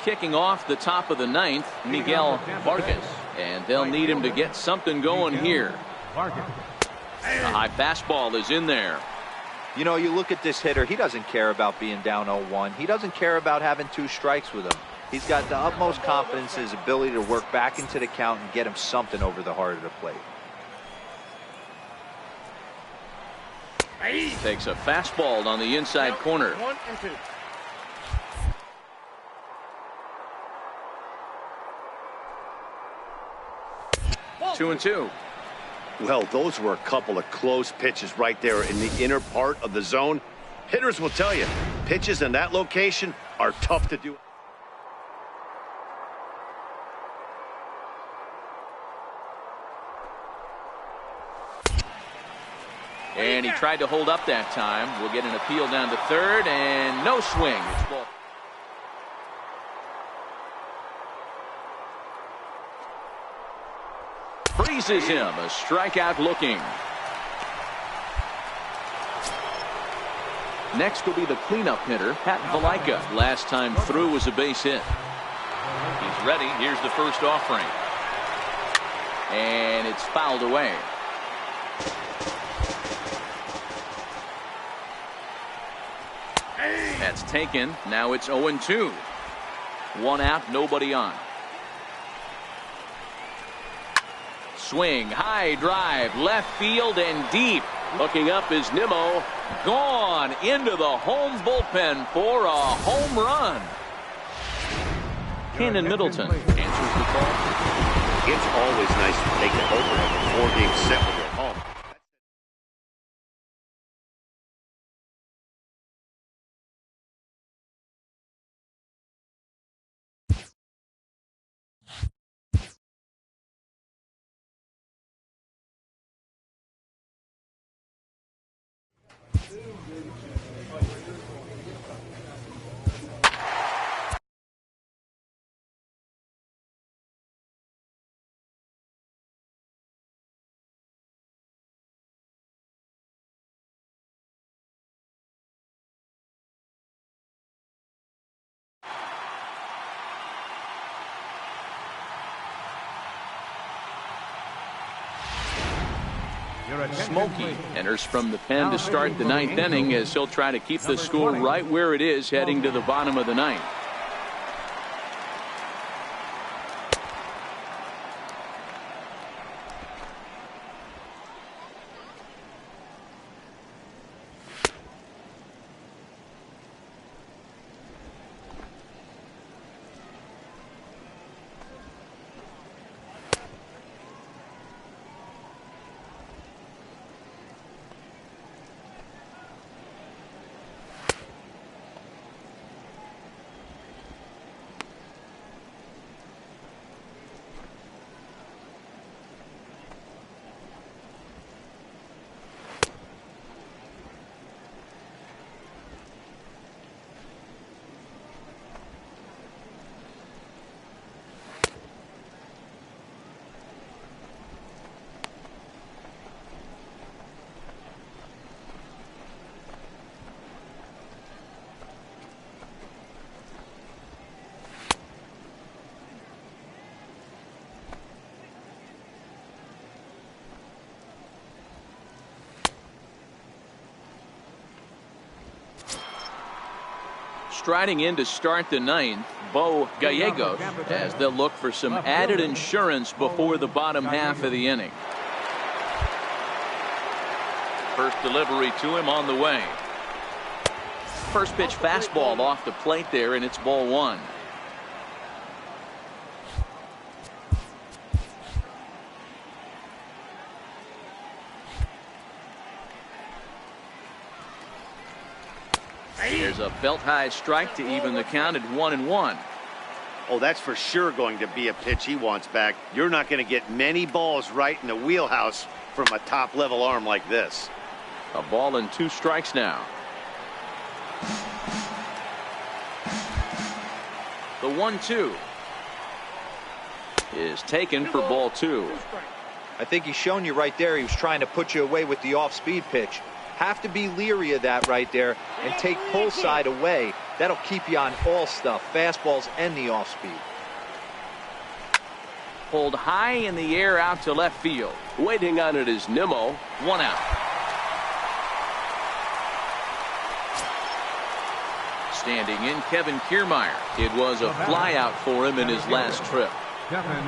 Kicking off the top of the 9th, Miguel Vargas, and they'll need him to get something going here. A high fastball is in there. You know, you look at this hitter, he doesn't care about being down 0-1. He doesn't care about having 2 strikes with him. He's got the utmost confidence in his ability to work back into the count and get him something over the heart of the plate. Takes a fastball on the inside corner. 2-2. Well, those were a couple of close pitches right there in the inner part of the zone. Hitters will tell you, pitches in that location are tough to do. And he tried to hold up that time. We'll get an appeal down to third, and no swing. It's ball. Freezes him. A strikeout looking. Next will be the cleanup hitter, Pat Valaika. Last time through was a base hit. He's ready. Here's the first offering. And it's fouled away. That's taken. Now it's 0-2. 1 out, nobody on. swing. High drive. Left field and deep. Looking up is Nimmo. Gone into the home bullpen for a home run. Cannon Middleton answers the call. It's always nice to take the opener of a 4-game set when you're home. Smokey enters from the pen to start the ninth inning as he'll try to keep the score right where it is heading to the bottom of the ninth. Striding in to start the ninth, Bo Gallegos, as they'll look for some added insurance before the bottom half of the inning. First delivery to him on the way. First pitch fastball off the plate there, and it's ball one. There's a belt-high strike to even the count at 1-1. Oh, that's for sure going to be a pitch he wants back. You're not going to get many balls right in the wheelhouse from a top-level arm like this. A ball and 2 strikes now. The 1-2 is taken for ball 2. I think he's shown you right there he was trying to put you away with the off-speed pitch. Have to be leery of that right there and take pull side away. That'll keep you on all stuff, fastballs and the off-speed. Pulled high in the air out to left field. Waiting on it is Nimmo. 1 out. Standing in, Kevin Kiermaier. It was a flyout for him in his last trip. Kevin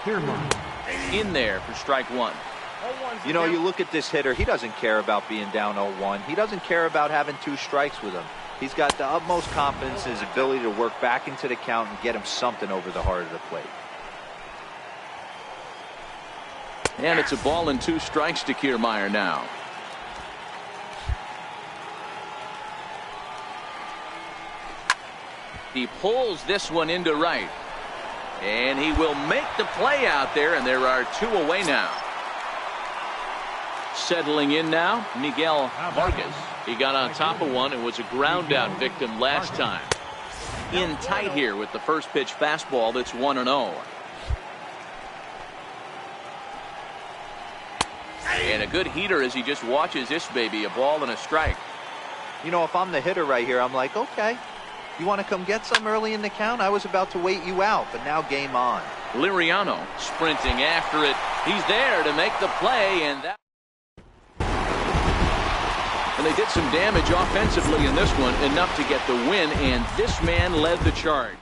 Kiermaier. In there for strike 1. You know, you look at this hitter, he doesn't care about being down 0-1. He doesn't care about having 2 strikes with him. He's got the utmost confidence in his ability to work back into the count and get him something over the heart of the plate. And it's a ball and 2 strikes to Kiermaier now. He pulls this one into right. And he will make the play out there, and there are 2 away now. Settling in now, Miguel Vargas. He got on top of one and was a ground out victim last time. In tight here with the first pitch fastball that's 1-0. And a good heater as he just watches this baby, a ball and a strike. You know, if I'm the hitter right here, I'm like, okay, you want to come get some early in the count? I was about to wait you out, but now game on. Liriano sprinting after it. He's there to make the play, and that. And they did some damage offensively in this one, enough to get the win, and this man led the charge.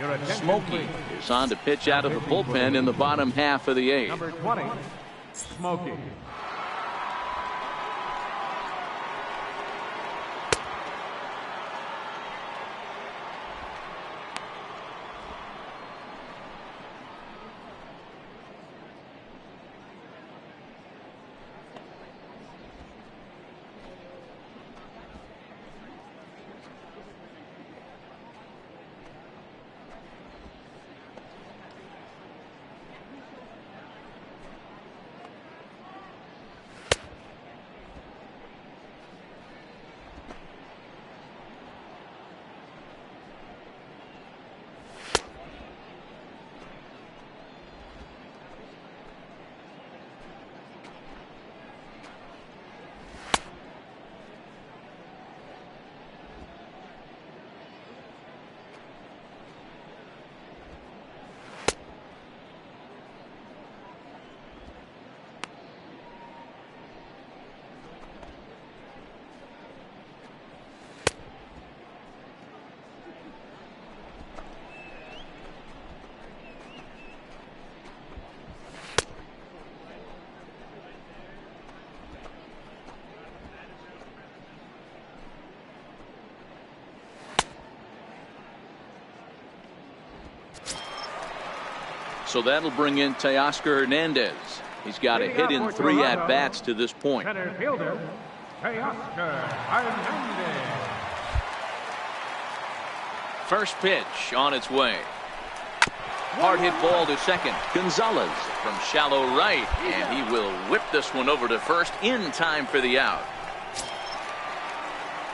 Your attention, Smokey please. is on to pitch out of the bullpen in the bottom half of the 8th. Number 20, Smokey. So that'll bring in Teoscar Hernandez. He's got a hit in 3 at-bats to this point. Center fielder, Teoscar Hernandez. First pitch on its way. Hard hit ball to second. Gonzalez from shallow right, and he will whip this one over to first in time for the out.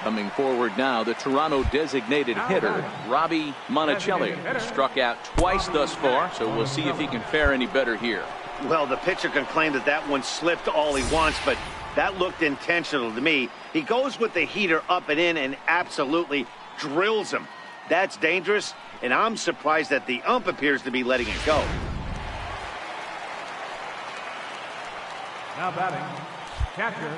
Coming forward now, the Toronto designated hitter, Robbie Monticelli. Struck out twice thus far, so we'll see if he can fare any better here. Well, the pitcher can claim that that one slipped all he wants, but that looked intentional to me. He goes with the heater up and in and absolutely drills him. That's dangerous, and I'm surprised that the ump appears to be letting it go. Now batting, catcher,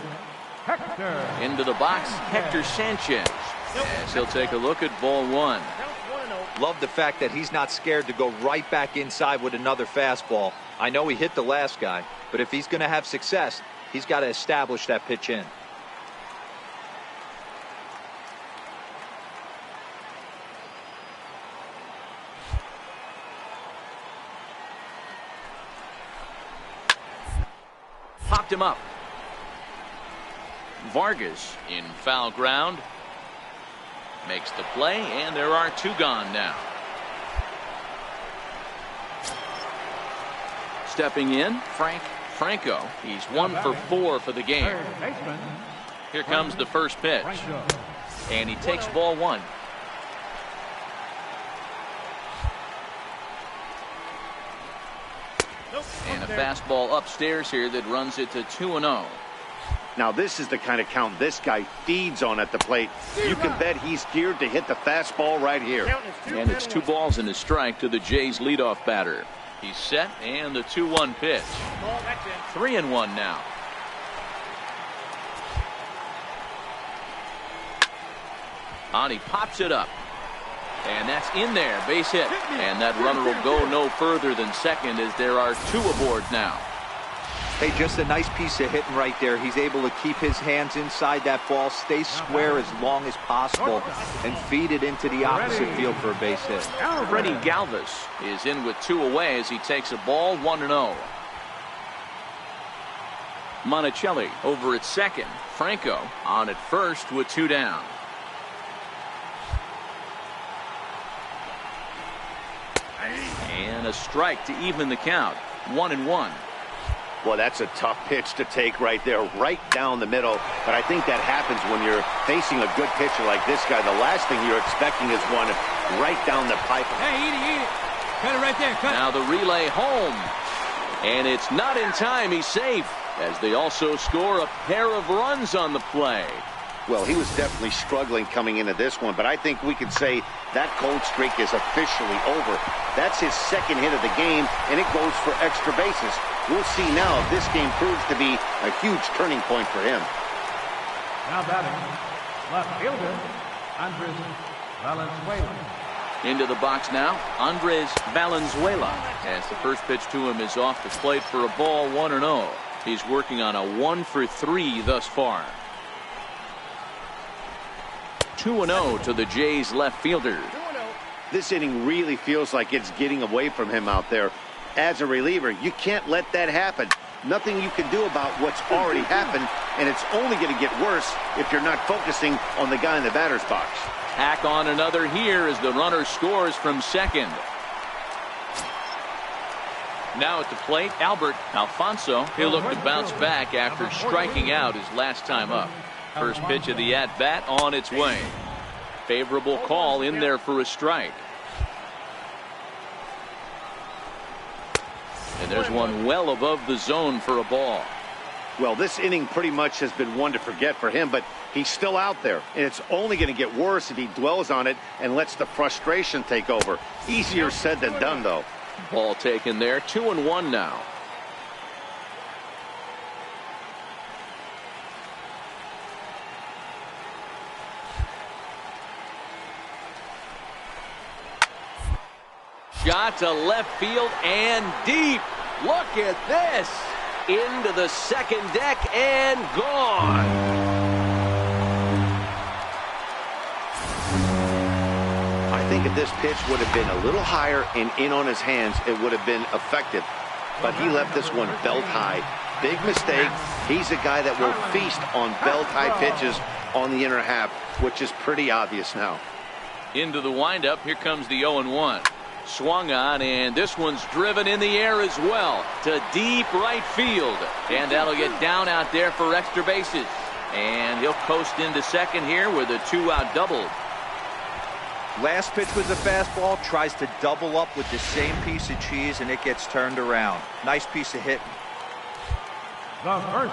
Hector. Into the box, Hector Sanchez. As he'll take a look at ball 1. Love the fact that he's not scared to go right back inside with another fastball. I know he hit the last guy, but if he's going to have success, he's got to establish that pitch in. Popped him up. Vargas in foul ground. Makes the play, and there are 2 gone now. Stepping in, Franco. He's 1 for 4 for the game. Here comes the first pitch. And he takes ball 1. And a fastball upstairs here that runs it to 2-0. Now, this is the kind of count this guy feeds on at the plate. You can bet he's geared to hit the fastball right here. And it's 2 balls and a strike to the Jays leadoff batter. He's set, and the 2-1 pitch. 3-1 now. On, he pops it up. And that's in there, base hit. And that runner will go no further than second as there are 2 aboard now. Hey, just a nice piece of hitting right there. He's able to keep his hands inside that ball, stay square as long as possible, and feed it into the opposite field for a base hit. Freddie Galvis is in with 2 away as he takes a ball 1-0. Monticelli over at second. Franco on at first with 2 down. And a strike to even the count. 1-1. Well, that's a tough pitch to take right there, right down the middle. But I think that happens when you're facing a good pitcher like this guy. The last thing you're expecting is one right down the pipe. Hey, eat it. Cut it right there. Cut it. Now the relay home. And it's not in time. He's safe as they also score a pair of runs on the play. Well, he was definitely struggling coming into this one, but I think we could say that cold streak is officially over. That's his second hit of the game, and it goes for extra bases. We'll see now if this game proves to be a huge turning point for him. Now batting, left fielder, Andres Valenzuela. Into the box now, Andres Valenzuela. As the first pitch to him is off the plate for a ball, 1-0. He's working on a 1-for-3 thus far. 2-0 to the Jays left fielder. This inning really feels like it's getting away from him out there. As a reliever, you can't let that happen. Nothing you can do about what's already happened, and it's only going to get worse if you're not focusing on the guy in the batter's box. Tack on another here as the runner scores from second. Now at the plate, Albert Alfonso. He'll look to bounce back after striking out his last time up. First pitch of the at-bat on its way. Favorable call in there for a strike. And there's one well above the zone for a ball. Well, this inning pretty much has been one to forget for him, but he's still out there, and it's only going to get worse if he dwells on it and lets the frustration take over. Easier said than done, though. Ball taken there, 2-1 now. Shot to left field and deep. Look at this. Into the second deck and gone. I think if this pitch would have been a little higher and in on his hands, it would have been effective. But he left this one belt high. Big mistake. He's a guy that will feast on belt high pitches on the inner half, which is pretty obvious now. Into the windup. Here comes the 0-1. Swung on, and this one's driven in the air as well to deep right field, and that'll get down out there for extra bases, and he'll coast into second here with a 2-out double. Last pitch was a fastball, tries to double up with the same piece of cheese, and it gets turned around. Nice piece of hitting.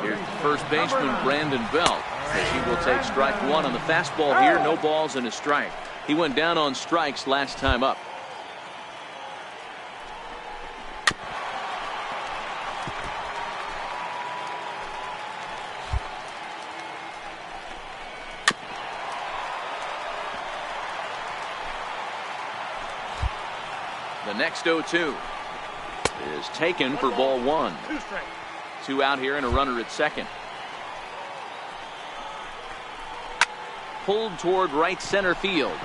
Here's first baseman Brandon Belt as he will take strike one on the fastball here. No balls and a strike. He went down on strikes last time up. The next 0-2 is taken for ball one. 2 out here and a runner at second. Pulled toward right center field.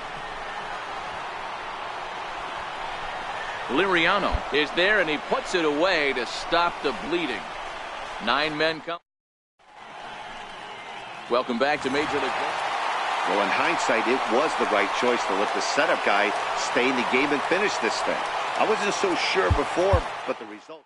Liriano is there and he puts it away to stop the bleeding. 9 men come. Welcome back to Major League Baseball. Well, in hindsight, it was the right choice to let the setup guy stay in the game and finish this thing. I wasn't so sure before, but the results.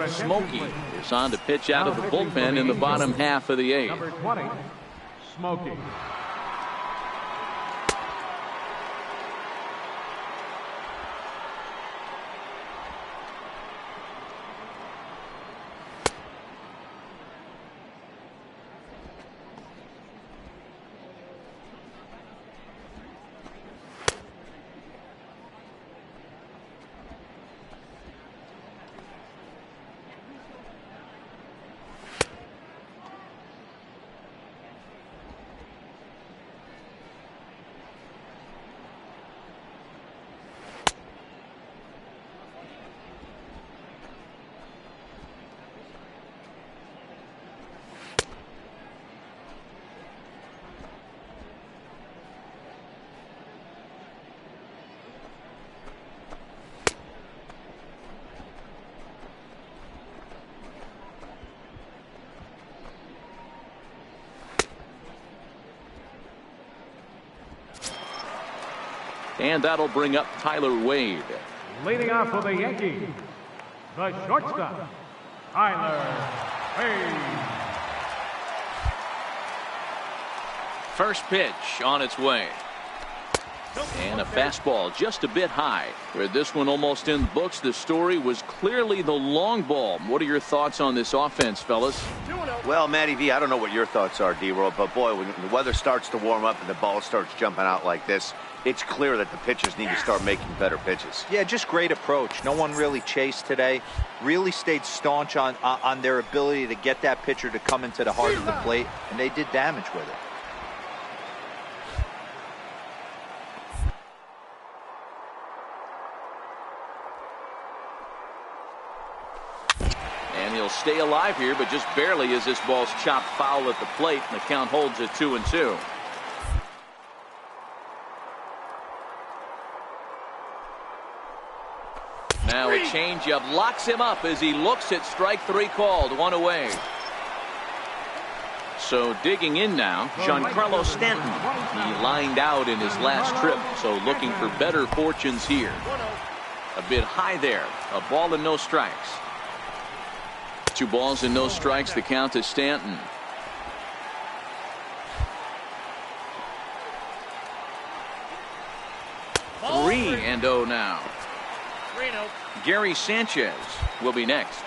Smokey is on to pitch out of the bullpen in the bottom half of the 8th. Number 20, Smokey. And that'll bring up Tyler Wade. Leading off for the Yankees, the shortstop, Tyler Wade. First pitch on its way. And a fastball just a bit high. With this one almost in the books, the story was clearly the long ball. What are your thoughts on this offense, fellas? Well, Matty V, I don't know what your thoughts are, D-Roll, but boy, when the weather starts to warm up and the ball starts jumping out like this, it's clear that the pitchers need to start making better pitches. Yeah, just great approach. No one really chased today. Really stayed staunch on their ability to get that pitcher to come into the heart of the plate, and they did damage with it. And he'll stay alive here, but just barely as this ball's chopped foul at the plate, and the count holds at 2-2. Now a changeup locks him up as he looks at strike three called. One away. So digging in now, Giancarlo Stanton. He lined out in his last trip, so looking for better fortunes here. A bit high there. A ball and no strikes. 2 balls and no strikes. The count to Stanton. 3-0 now. Gary Sanchez will be next.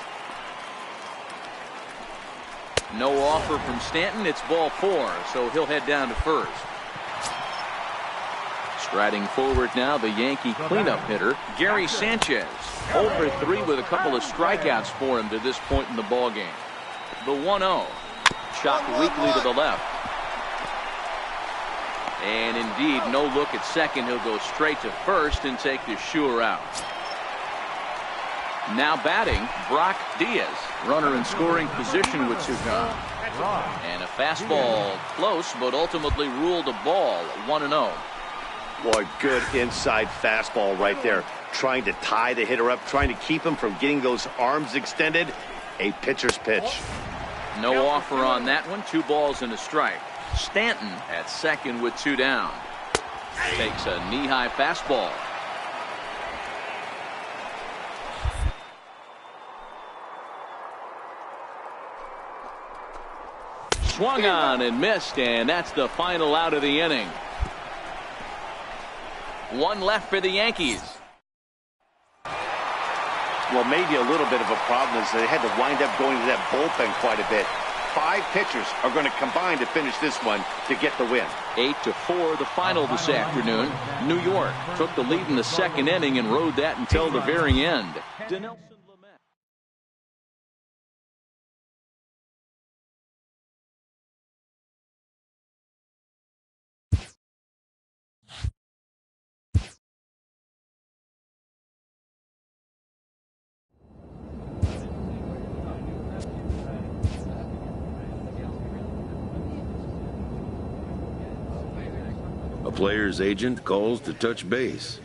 No offer from Stanton. It's ball 4, so he'll head down to first. Striding forward now, the Yankee cleanup hitter, Gary Sanchez. 0-for-3 with a couple of strikeouts for him to this point in the ballgame. The 1-0. Chopped weakly to the left. And indeed, no look at second. He'll go straight to first and take the sure out. Now batting, Brock Diaz. Runner in scoring position with 2 gone. And a fastball close, but ultimately ruled a ball. 1-0. Boy, good inside fastball right there. Trying to tie the hitter up, trying to keep him from getting those arms extended. A pitcher's pitch. No offer on that one. 2 balls and a strike. Stanton at second with 2 down. Takes a knee-high fastball. Swung on and missed, and that's the final out of the inning. 1 left for the Yankees. Well, maybe a little bit of a problem is they had to wind up going to that bullpen quite a bit. 5 pitchers are going to combine to finish this one to get the win. 8-4 the final this afternoon. New York took the lead in the second inning and rode that until the very end. A player's agent calls to touch base.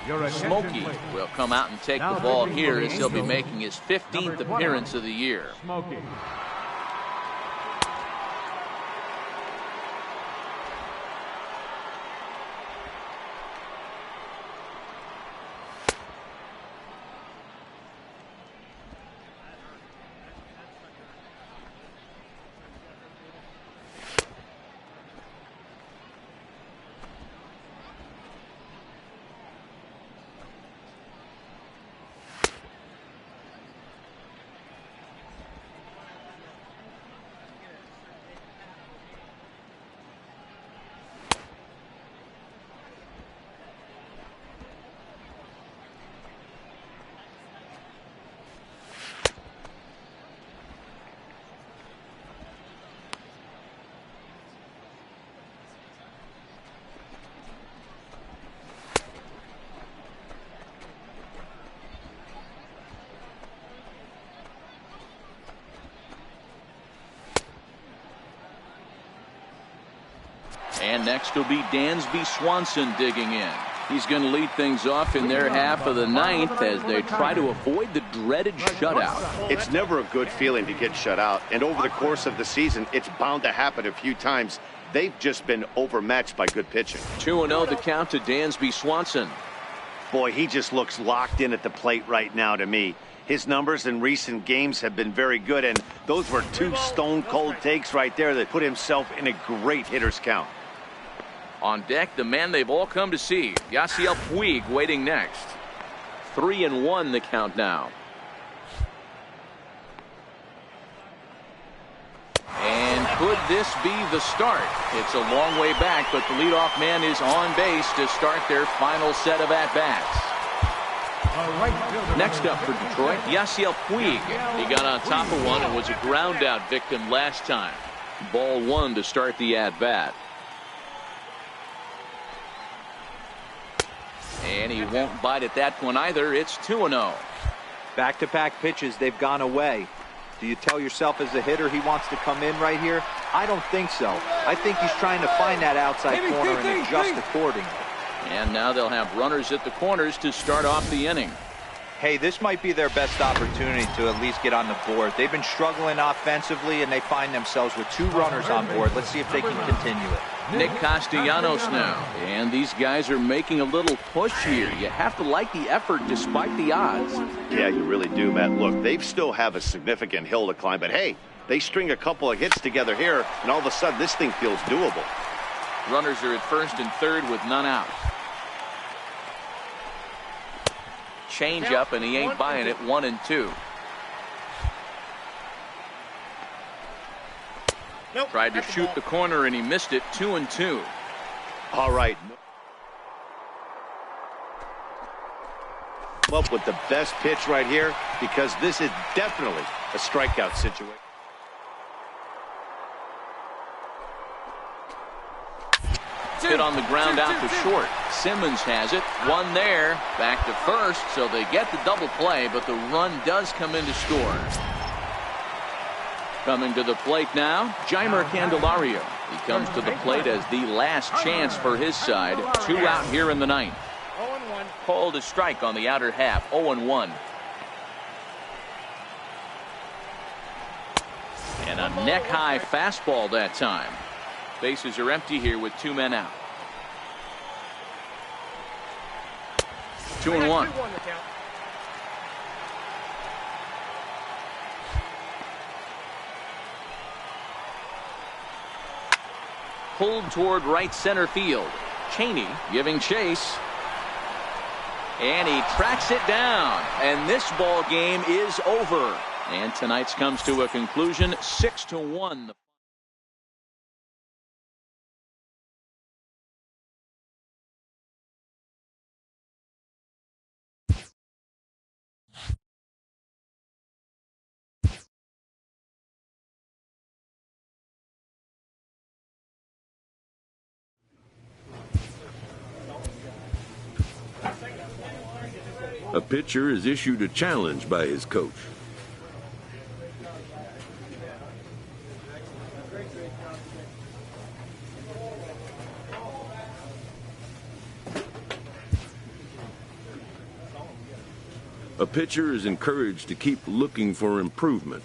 Your attention, Smokey please. will come out and take Now the ball pitching here for the as he'll be Angels, making his 15th number 20, appearance of the year. Smokey. And next will be Dansby Swanson digging in. He's going to lead things off in their half of the ninth as they try to avoid the dreaded shutout. It's never a good feeling to get shut out, and over the course of the season, it's bound to happen a few times. They've just been overmatched by good pitching. 2-0 the count to Dansby Swanson. Boy, he just looks locked in at the plate right now to me. His numbers in recent games have been very good, and those were two stone-cold takes right there that put himself in a great hitter's count. On deck, the man they've all come to see, Yasiel Puig, waiting next. 3-1 the count now. And could this be the start? It's a long way back, but the leadoff man is on base to start their final set of at-bats. Next up for Detroit, Yasiel Puig. He got on top of one and was a ground-out victim last time. Ball one to start the at-bat. And he won't bite at that one either. It's 2-0. Back-to-back pitches, they've gone away. Do you tell yourself as a hitter he wants to come in right here? I don't think so. I think he's trying to find that outside corner and adjust accordingly. And now they'll have runners at the corners to start off the inning. Hey, this might be their best opportunity to at least get on the board. They've been struggling offensively, and they find themselves with 2 runners on board. Let's see if they can continue it. Nick Castellanos now. And these guys are making a little push here. You have to like the effort despite the odds. Yeah, you really do, Matt. Look, they still have a significant hill to climb, but hey, they string a couple of hits together here, and all of a sudden this thing feels doable. Runners are at first and third with none out. Change up, and he ain't buying it. 1-2. Nope. Tried to shoot the corner, and he missed it. 2-2. All right. Up with the best pitch right here, because this is definitely a strikeout situation. Hit on the ground out to short. Simmons has it. One there. Back to first, so they get the double play, but the run does come in to score. Coming to the plate now, Jeimer Candelario. He comes to the plate as the last chance for his side. 2 out here in the ninth. 0-1. Called a strike on the outer half. 0-1. And a neck-high fastball that time. Bases are empty here with 2 men out. 2-1. Pulled toward right center field. Cheney giving chase. And he tracks it down. And this ball game is over. And tonight's comes to a conclusion, 6-1. A pitcher is issued a challenge by his coach. A pitcher is encouraged to keep looking for improvement.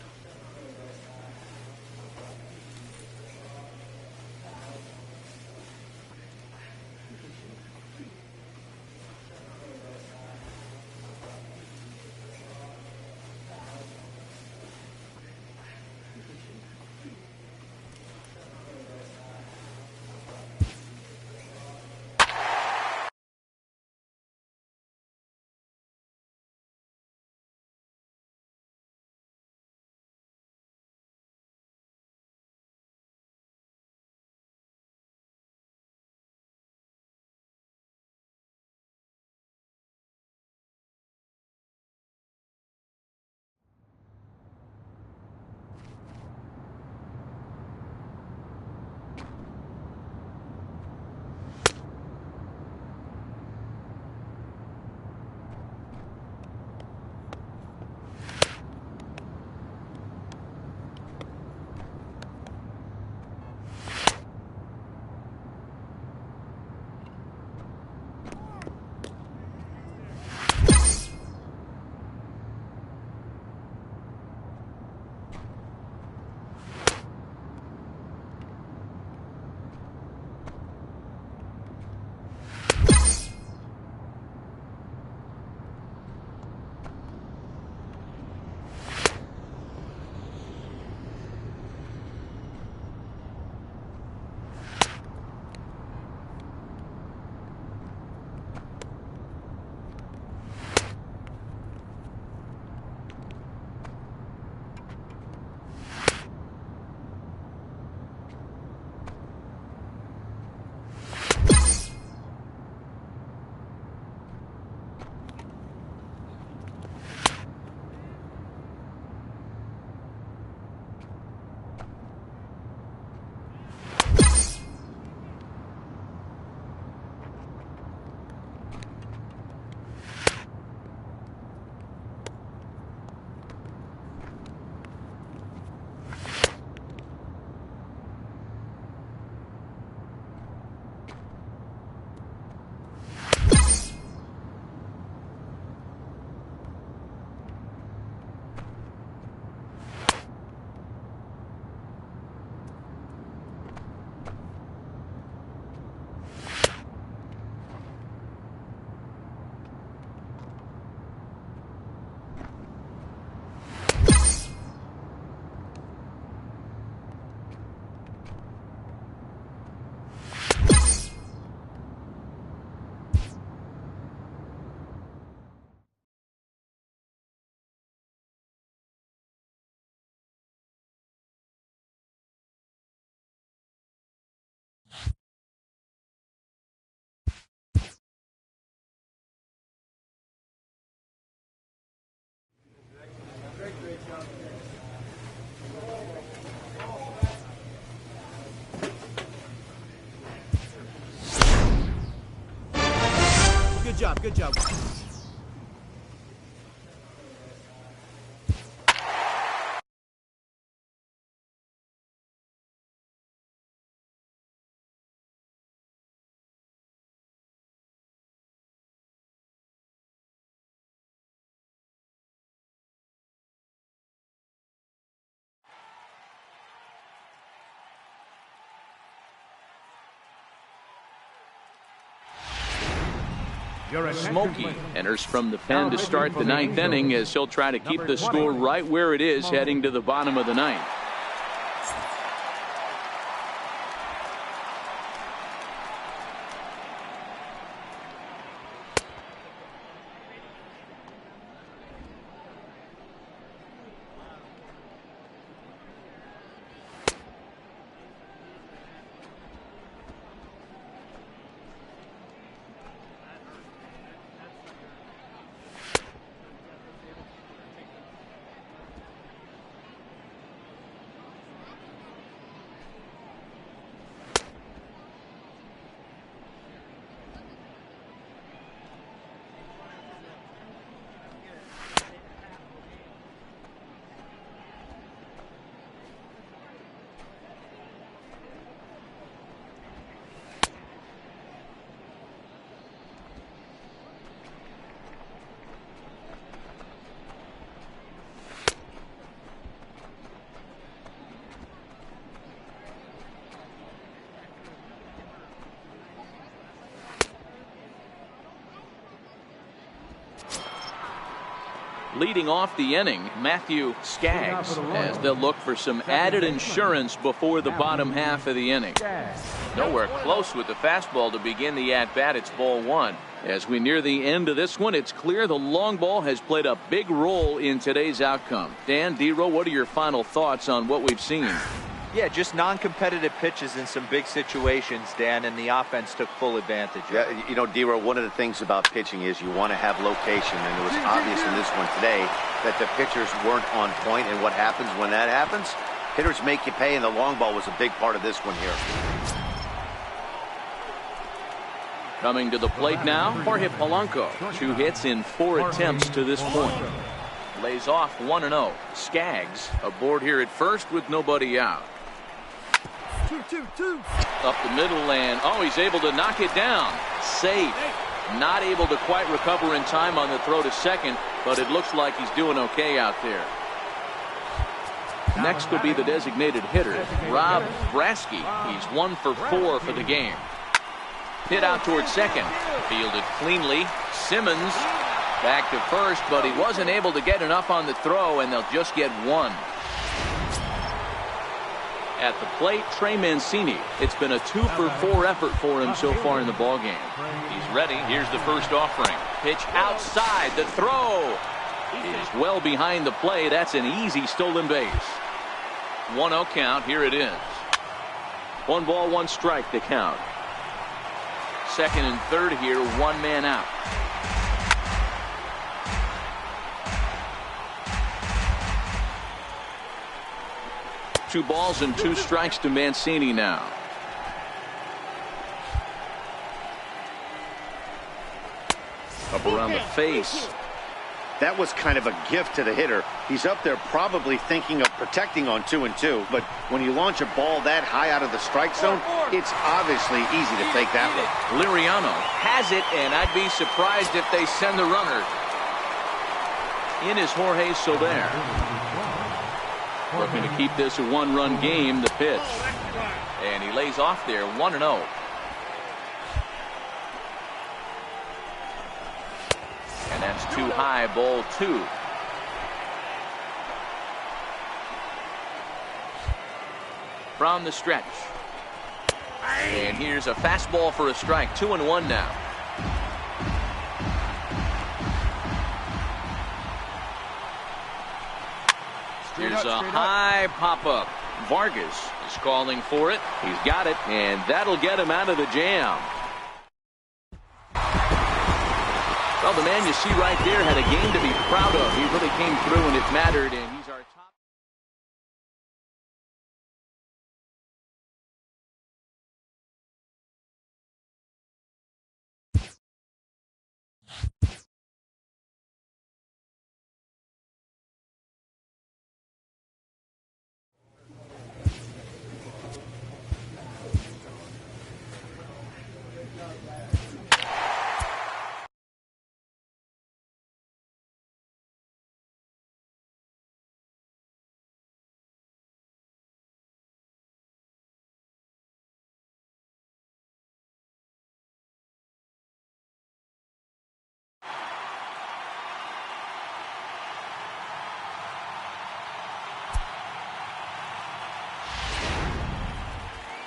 Good job, good job. Smokey enters from the pen to start the ninth inning as he'll try to keep the score right where it is heading to the bottom of the ninth. Leading off the inning, Matthew Skaggs, as they'll look for some added insurance before the bottom half of the inning. Nowhere close with the fastball to begin the at-bat. It's ball one. As we near the end of this one, it's clear the long ball has played a big role in today's outcome. Dan, D-Row, what are your final thoughts on what we've seen? Yeah, just non-competitive pitches in some big situations, Dan, and the offense took full advantage. Yeah, you know, D-Row, one of the things about pitching is you want to have location, and it was obvious in this one today that the pitchers weren't on point, and what happens when that happens? Hitters make you pay, and the long ball was a big part of this one here. Coming to the plate now, Jorge Polanco. 2 hits in 4 attempts to this point. Lays off 1-0. Skaggs aboard here at first with nobody out. 2-2-2. Up the middle, and he's able to knock it down. Safe. Not able to quite recover in time on the throw to second, but it looks like he's doing okay out there. Next will be the designated hitter, Rob Brasky. He's 1 for 4 for the game. Hit out towards second. Fielded cleanly. Simmons back to first, but he wasn't able to get enough on the throw, and they'll just get 1. At the plate, Trey Mancini. It's been a 2 for 4 effort for him so far in the ballgame. He's ready. Here's the first offering. Pitch outside. The throw is well behind the play. That's an easy stolen base. 1-0 count. Here it is. 1 ball, 1 strike to count. Second and third here, 1 man out. Two balls and 2 strikes to Mancini now. Up around the face. That was kind of a gift to the hitter. He's up there probably thinking of protecting on 2-2, but when you launch a ball that high out of the strike zone, it's obviously easy to take that one. Liriano has it, and I'd be surprised if they send the runner. In is Jorge Soler. Looking to keep this a 1-run game. The pitch, and he lays off there. 1-0. And that's too high. Ball 2. From the stretch, and here's a fastball for a strike. 2-1 now. Here's a high pop-up. Vargas is calling for it. He's got it, and that'll get him out of the jam. Well, the man you see right there had a game to be proud of. He really came through, and it mattered, and he's our top.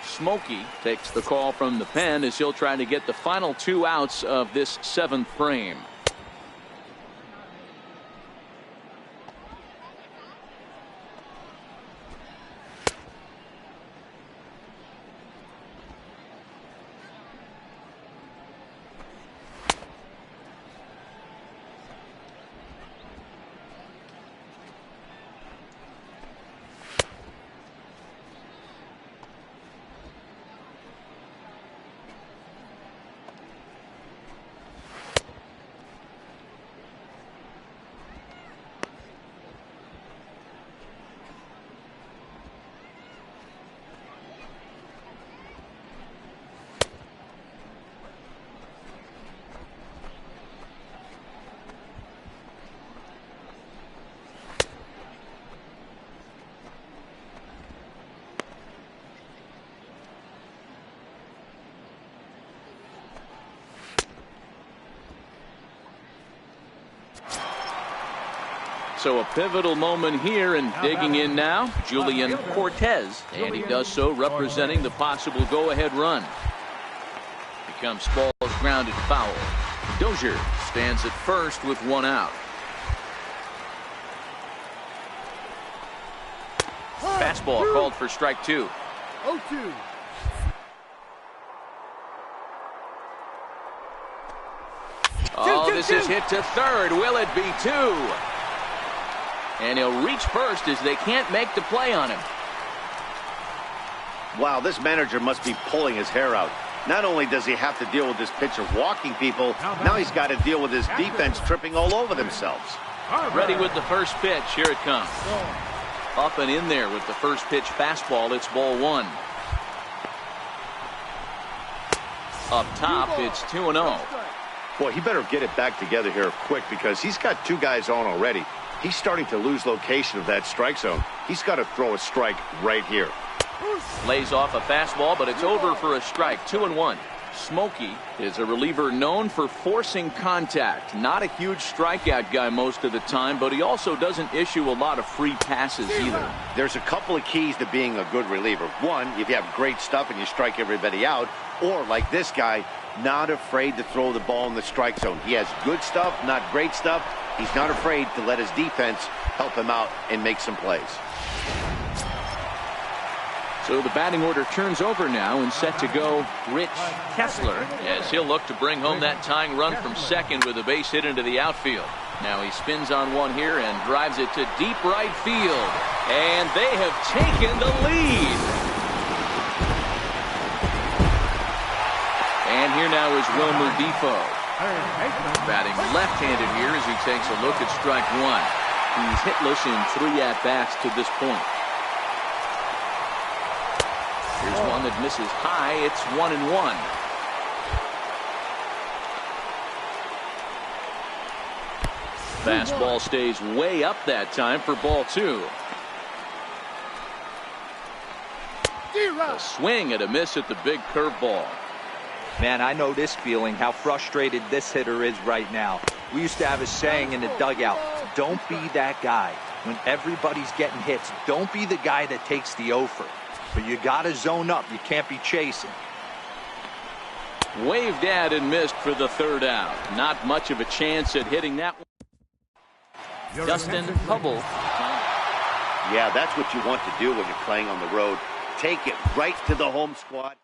Smokey takes the call from the pen as he'll try to get the final 2 outs of this 7th frame. So a pivotal moment here, and digging in now, Julian Cortez, and he does so representing the possible go-ahead run. Becomes balls grounded foul. Dozier stands at first with one out. Fastball called for strike two. 0-2. Oh, this is hit to third. Will it be two? And he'll reach first as they can't make the play on him. Wow, this manager must be pulling his hair out. Not only does he have to deal with this pitcher walking people, now he's got to deal with his defense tripping all over themselves. Ready with the first pitch. Here it comes. Up and in there with the first pitch fastball. It's ball one. Up top, it's 2-0. Boy, he better get it back together here quick because he's got two guys on already. He's starting to lose location of that strike zone. He's got to throw a strike right here. Lays off a fastball, but it's over for a strike. 2-1. Smokey is a reliever known for forcing contact. Not a huge strikeout guy most of the time, but he also doesn't issue a lot of free passes either. There's a couple of keys to being a good reliever. One, if you have great stuff and you strike everybody out, or like this guy, not afraid to throw the ball in the strike zone. He has good stuff, not great stuff. He's not afraid to let his defense help him out and make some plays. So the batting order turns over now and set to go Rich Kessler as he'll look to bring home that tying run from second with a base hit into the outfield. Now he spins on one here and drives it to deep right field. And they have taken the lead. And here now is Wilmer Defoe. Batting left-handed here as he takes a look at strike one. He's hitless in 3 at-bats to this point. Here's one that misses high. It's 1-1. Fastball stays way up that time for ball two. A swing and a miss at the big curveball. Man, I know this feeling, how frustrated this hitter is right now. We used to have a saying in the dugout, don't be that guy. When everybody's getting hits, don't be the guy that takes the offer. But you got to zone up. You can't be chasing. Waved at and missed for the third out. Not much of a chance at hitting that one. Dustin Hubble. Yeah, that's what you want to do when you're playing on the road. Take it right to the home squad.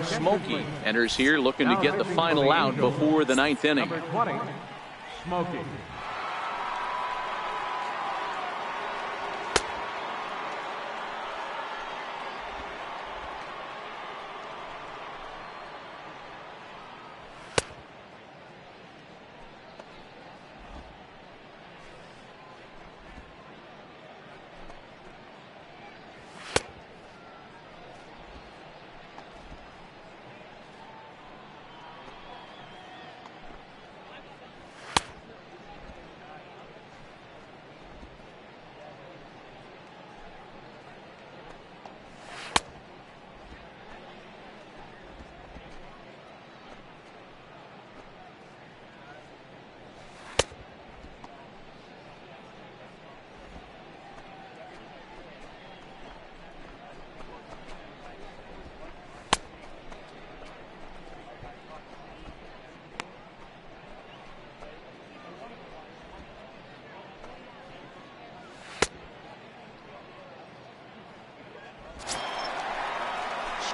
Smokey enters here looking to get the final out before the 9th inning. Number 20, Smokey.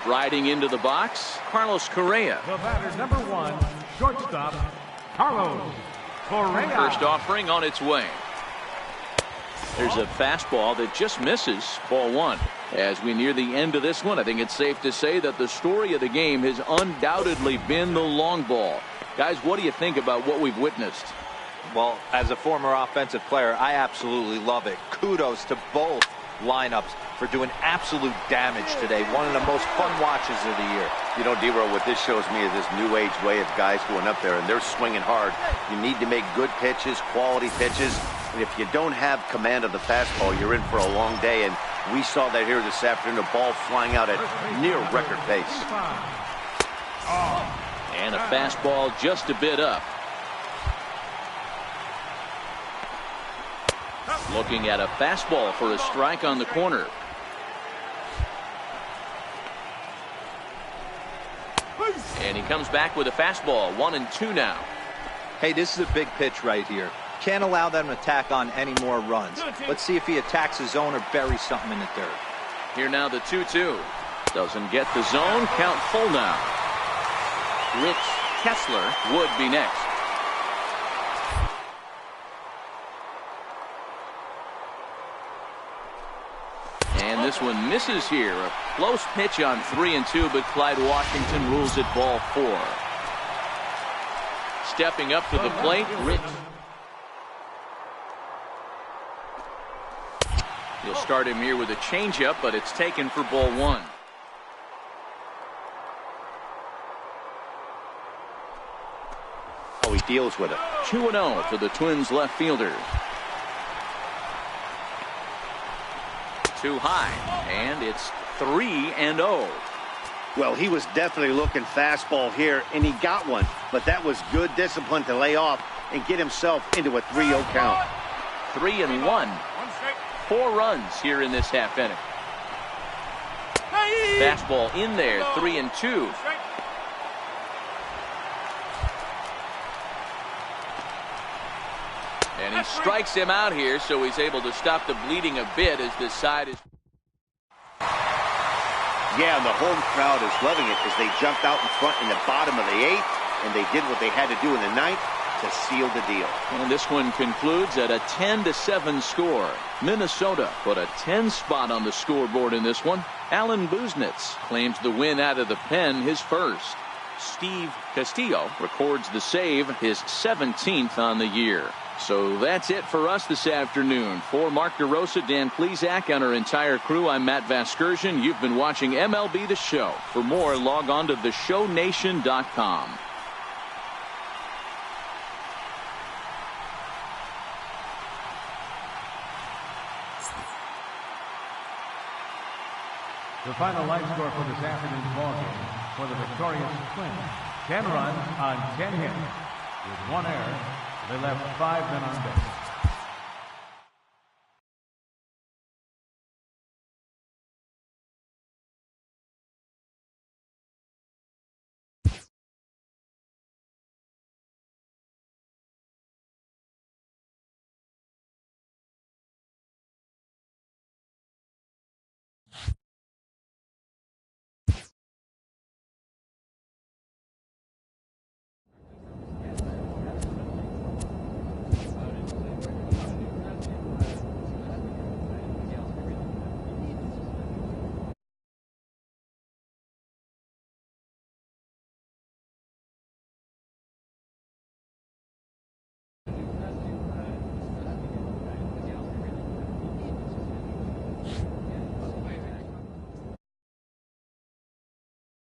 Striding into the box, Carlos Correa. The batter, number 1, shortstop, Carlos Correa. First offering on its way. There's a fastball that just misses. Ball 1. As we near the end of this one, I think it's safe to say that the story of the game has undoubtedly been the long ball. Guys, what do you think about what we've witnessed? Well, as a former offensive player, I absolutely love it. Kudos to both lineups for doing absolute damage today. One of the most fun watches of the year. You know, D-Roll, what this shows me is this new age way of guys going up there, and they're swinging hard. You need to make good pitches, quality pitches, and if you don't have command of the fastball, you're in for a long day, and we saw that here this afternoon, the ball flying out at near record pace. And a fastball just a bit up. Looking at a fastball for a strike on the corner. And he comes back with a fastball. 1-2 now. Hey, this is a big pitch right here. Can't allow them to tack on any more runs. Let's see if he attacks his zone or buries something in the dirt. Here now the 2-2. Doesn't get the zone. Count full now. Rich Kessler would be next. And this one misses here. A close pitch on 3-2, but Clyde Washington rules it ball 4. Stepping up to the plate, Rich. He'll start him here with a changeup, but it's taken for ball 1. Oh, he deals with it. 2-0 for the Twins left fielder. Too high, and it's 3-0. Well, he was definitely looking fastball here, and he got one. But that was good discipline to lay off and get himself into a 3-0 count. 3-1. 4 runs here in this half inning. Fastball in there, 3-2. And he strikes him out here, so he's able to stop the bleeding a bit as this side is. Yeah, and the home crowd is loving it as they jumped out in front in the bottom of the 8th, and they did what they had to do in the 9th to seal the deal. And this one concludes at a 10-7 score. Minnesota put a 10 spot on the scoreboard in this one. Alan Buznitz claims the win out of the pen, his first. Steve Castillo records the save, his 17th on the year. So that's it for us this afternoon. For Mark DeRosa, Dan Plesac, and our entire crew, I'm Matt Vasgersian. You've been watching MLB The Show. For more, log on to theshownation.com. The final line score for this afternoon's ballgame for the victorious Twins. 10 runs on 10 hits. With 1 error, they left 5 men on base.